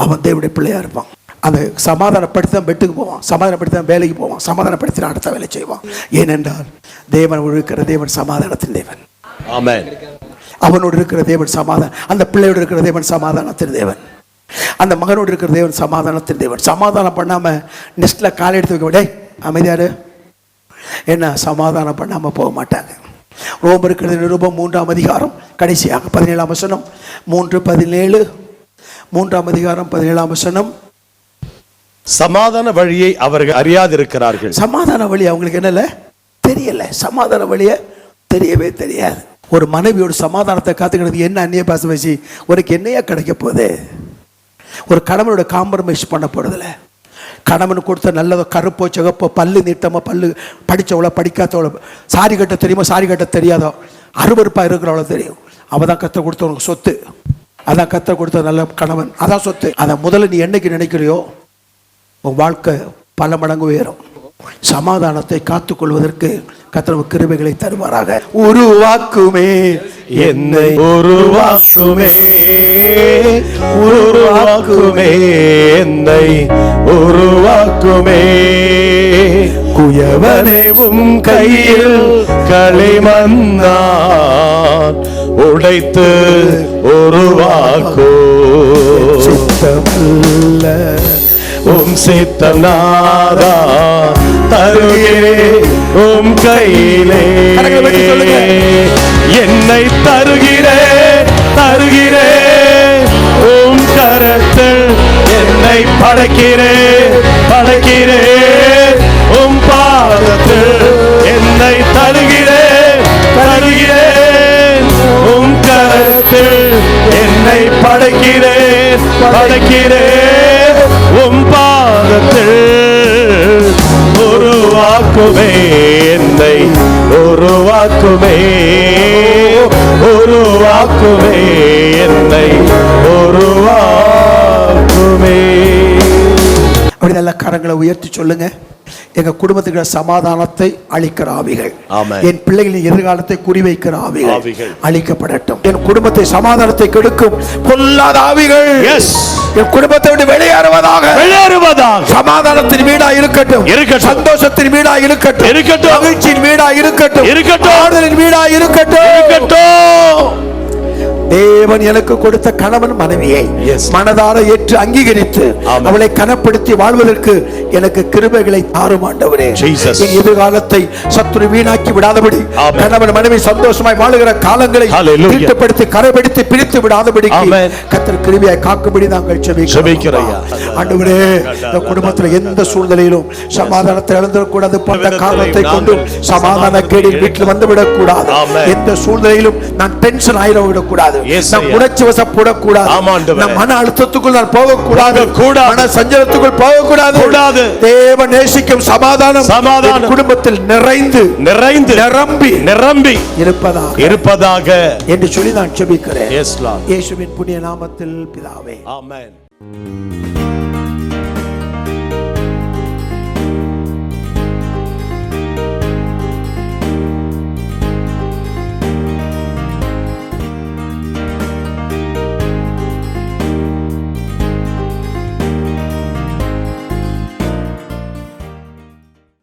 அவன் தேவனுடைய பிள்ளையா இருப்பான். அந்த சமாதானப்படுத்தி தான் பெட்டுக்கு போவான், சமாதானப்படுத்தி தான் வேலைக்கு போவான், சமாதானப்படுத்தி தான் அடுத்த வேலை செய்வான். ஏனென்றால் தேவன் இருக்கிற தேவன் சமாதானத்தின் தேவன். ஆமென். அவனோடு இருக்கிற தேவன் சமாதானம், அந்த பிள்ளையோடு இருக்கிற தேவன் சமாதானத்தின் தேவன், அந்த மகனோடு இருக்கிற தேவன் சமாதானத்தின் தேவன். சமாதானம் பண்ணாம நெஸ்ட்ல காலை எடுத்து வைக்க விட அமைதியாரு என்ன சமாதானம் பண்ணாம போக மாட்டாங்க. ரோமருக்கு நிருபம் 3ஆம் அதிகாரம் கடைசியாக 17ஆம் வசனம். 3:17 3ஆம் அதிகாரம் 17ஆம் வசனம். சமாதான வழியை அவர்கள் அறியாதிருக்கிறார்கள். சமாதான வழி அவங்களுக்கு என்னல தெரியல. சமாதான வழிய தெரியவே தெரியாது. ஒரு மனைவியோட சமாதானத்தை காத்துக்கிறது என்ன அந்நிய பாச வச்சு உனக்கு என்னையா கிடைக்க போகுது? ஒரு கணவனோட காம்ப்ரமைஸ் பண்ண போறதில்ல. கணவன் கொடுத்த நல்லதோ கருப்போ சிகப்போ, பல்லு நீட்டமோ, பல்லு படித்தவளோ படிக்காதவளோ, சாரி கட்ட தெரியுமோ சாரி கட்ட தெரியாதோ, அருவருப்பா இருக்கிறவளோ தெரியும், அவள் தான் கத்த கொடுத்த உனக்கு சொத்து. அதான் கத்த கொடுத்த நல்ல கணவன், அதான் சொத்து. அதை முதல்ல நீ என்னைக்கு நினைக்கிறியோ உன் வாழ்க்கை பல மடங்கு உயரும். சமாதானத்தை காத்துக்கொள்வதற்கு கர்த்தர் கிருபைகளை தருவாராக. உருவாக்குமே என்னை, உருவாக்குமே உருவாக்குமே என்னை, உருவாக்குமே குயவனேவும் கையில் களிமண்ணான் உடைத்து உருவாக்கோ. சித்தமல்ல உம் சித்தநாதா தருகிறே உம் கையிலே, என்னை தருகிறே தருகிறே உம் கரத்தில், என்னை படைக்கிறே படைக்கிறே உம் பாதத்தில், என்னை தருகிறே தருகிறே உம் கரத்தில், என்னை படைக்கிறே படைக்கிறே உம் பாதத்தில். உருவாக்குமே என்னை, உருவாக்குமே உருவாக்குமே என்னை, உருவாக்குமே. அப்படி நல்ல கரங்களை உயர்த்தி சொல்லுங்க. எங்க குடும்பத்துக்கு சமாதானத்தை அளிக்கிற ஆவிகள், ஆமென். என் பிள்ளைகளின் எதிர்காலத்தை குறிவைக்கிற ஆவிகள் ஆவிகள் அழிக்கப்படட்டும். என் குடும்பத்தை சமாதானத்தை கெடுக்கும் பொல்லாத ஆவிகள் எஸ் என் குடும்பத்தை விட்டு வெளியேறுவதாக. சமாதானத்தின் வீடா இருக்கட்டும், சந்தோஷத்தின் வீடா இருக்கட்டும், மகிழ்ச்சியின் வீடா இருக்கட்டும், ஆறுதலின் வீடா இருக்கட்டும். தேவன் எனக்கு கொடுத்த கணவன் மனைவியை மனதார ஏற்று அங்கீகரித்து அவளை கனப்படுத்தி வாழ்வதற்கு எனக்கு கிருபைகளை தாரும் ஆண்டவரே. என் எதிர்காலத்தை சத்துரு வீணாக்கி விடாதபடி, கணவன் மனைவி சந்தோஷமாய் வாழுகிற காலங்களை தீட்டுப்படுத்தி கரைப்படுத்தி பிரித்து விடாதபடி கர்த்தர் கிருபையாய் காக்கும்படி நாங்கள் ஜெபிக்கிறோம். ஆண்டவரே, இந்த குடும்பத்தில் எந்த சூழ்நிலையிலும் சமாதானத்தை இழந்துவிடக்கூடாது. பட்ட காரணத்தை கொண்டு சமாதான கேடில் வீட்டில் வந்துவிடக் கூடாது. எந்த சூழ்நிலையிலும் நான் டென்ஷன் ஆயிட விடக்கூடாது, நான் உணர்ச்சி வசப்படக்கூடாது, நான் மன அழுத்தத்துக்குள் நான் போகக்கூடாது, மன சஞ்சலத்துக்குள் போகக்கூடாது. தேவன் நேசிக்கும் சமாதானம் குடும்பத்தில் நிறைந்து நிரம்பி இருப்பதாக என்று சொல்லி நான் ஜெபிக்கிறேன். இயேசுவின் புண்ணிய நாமத்தில் பிதாவே, ஆமென்.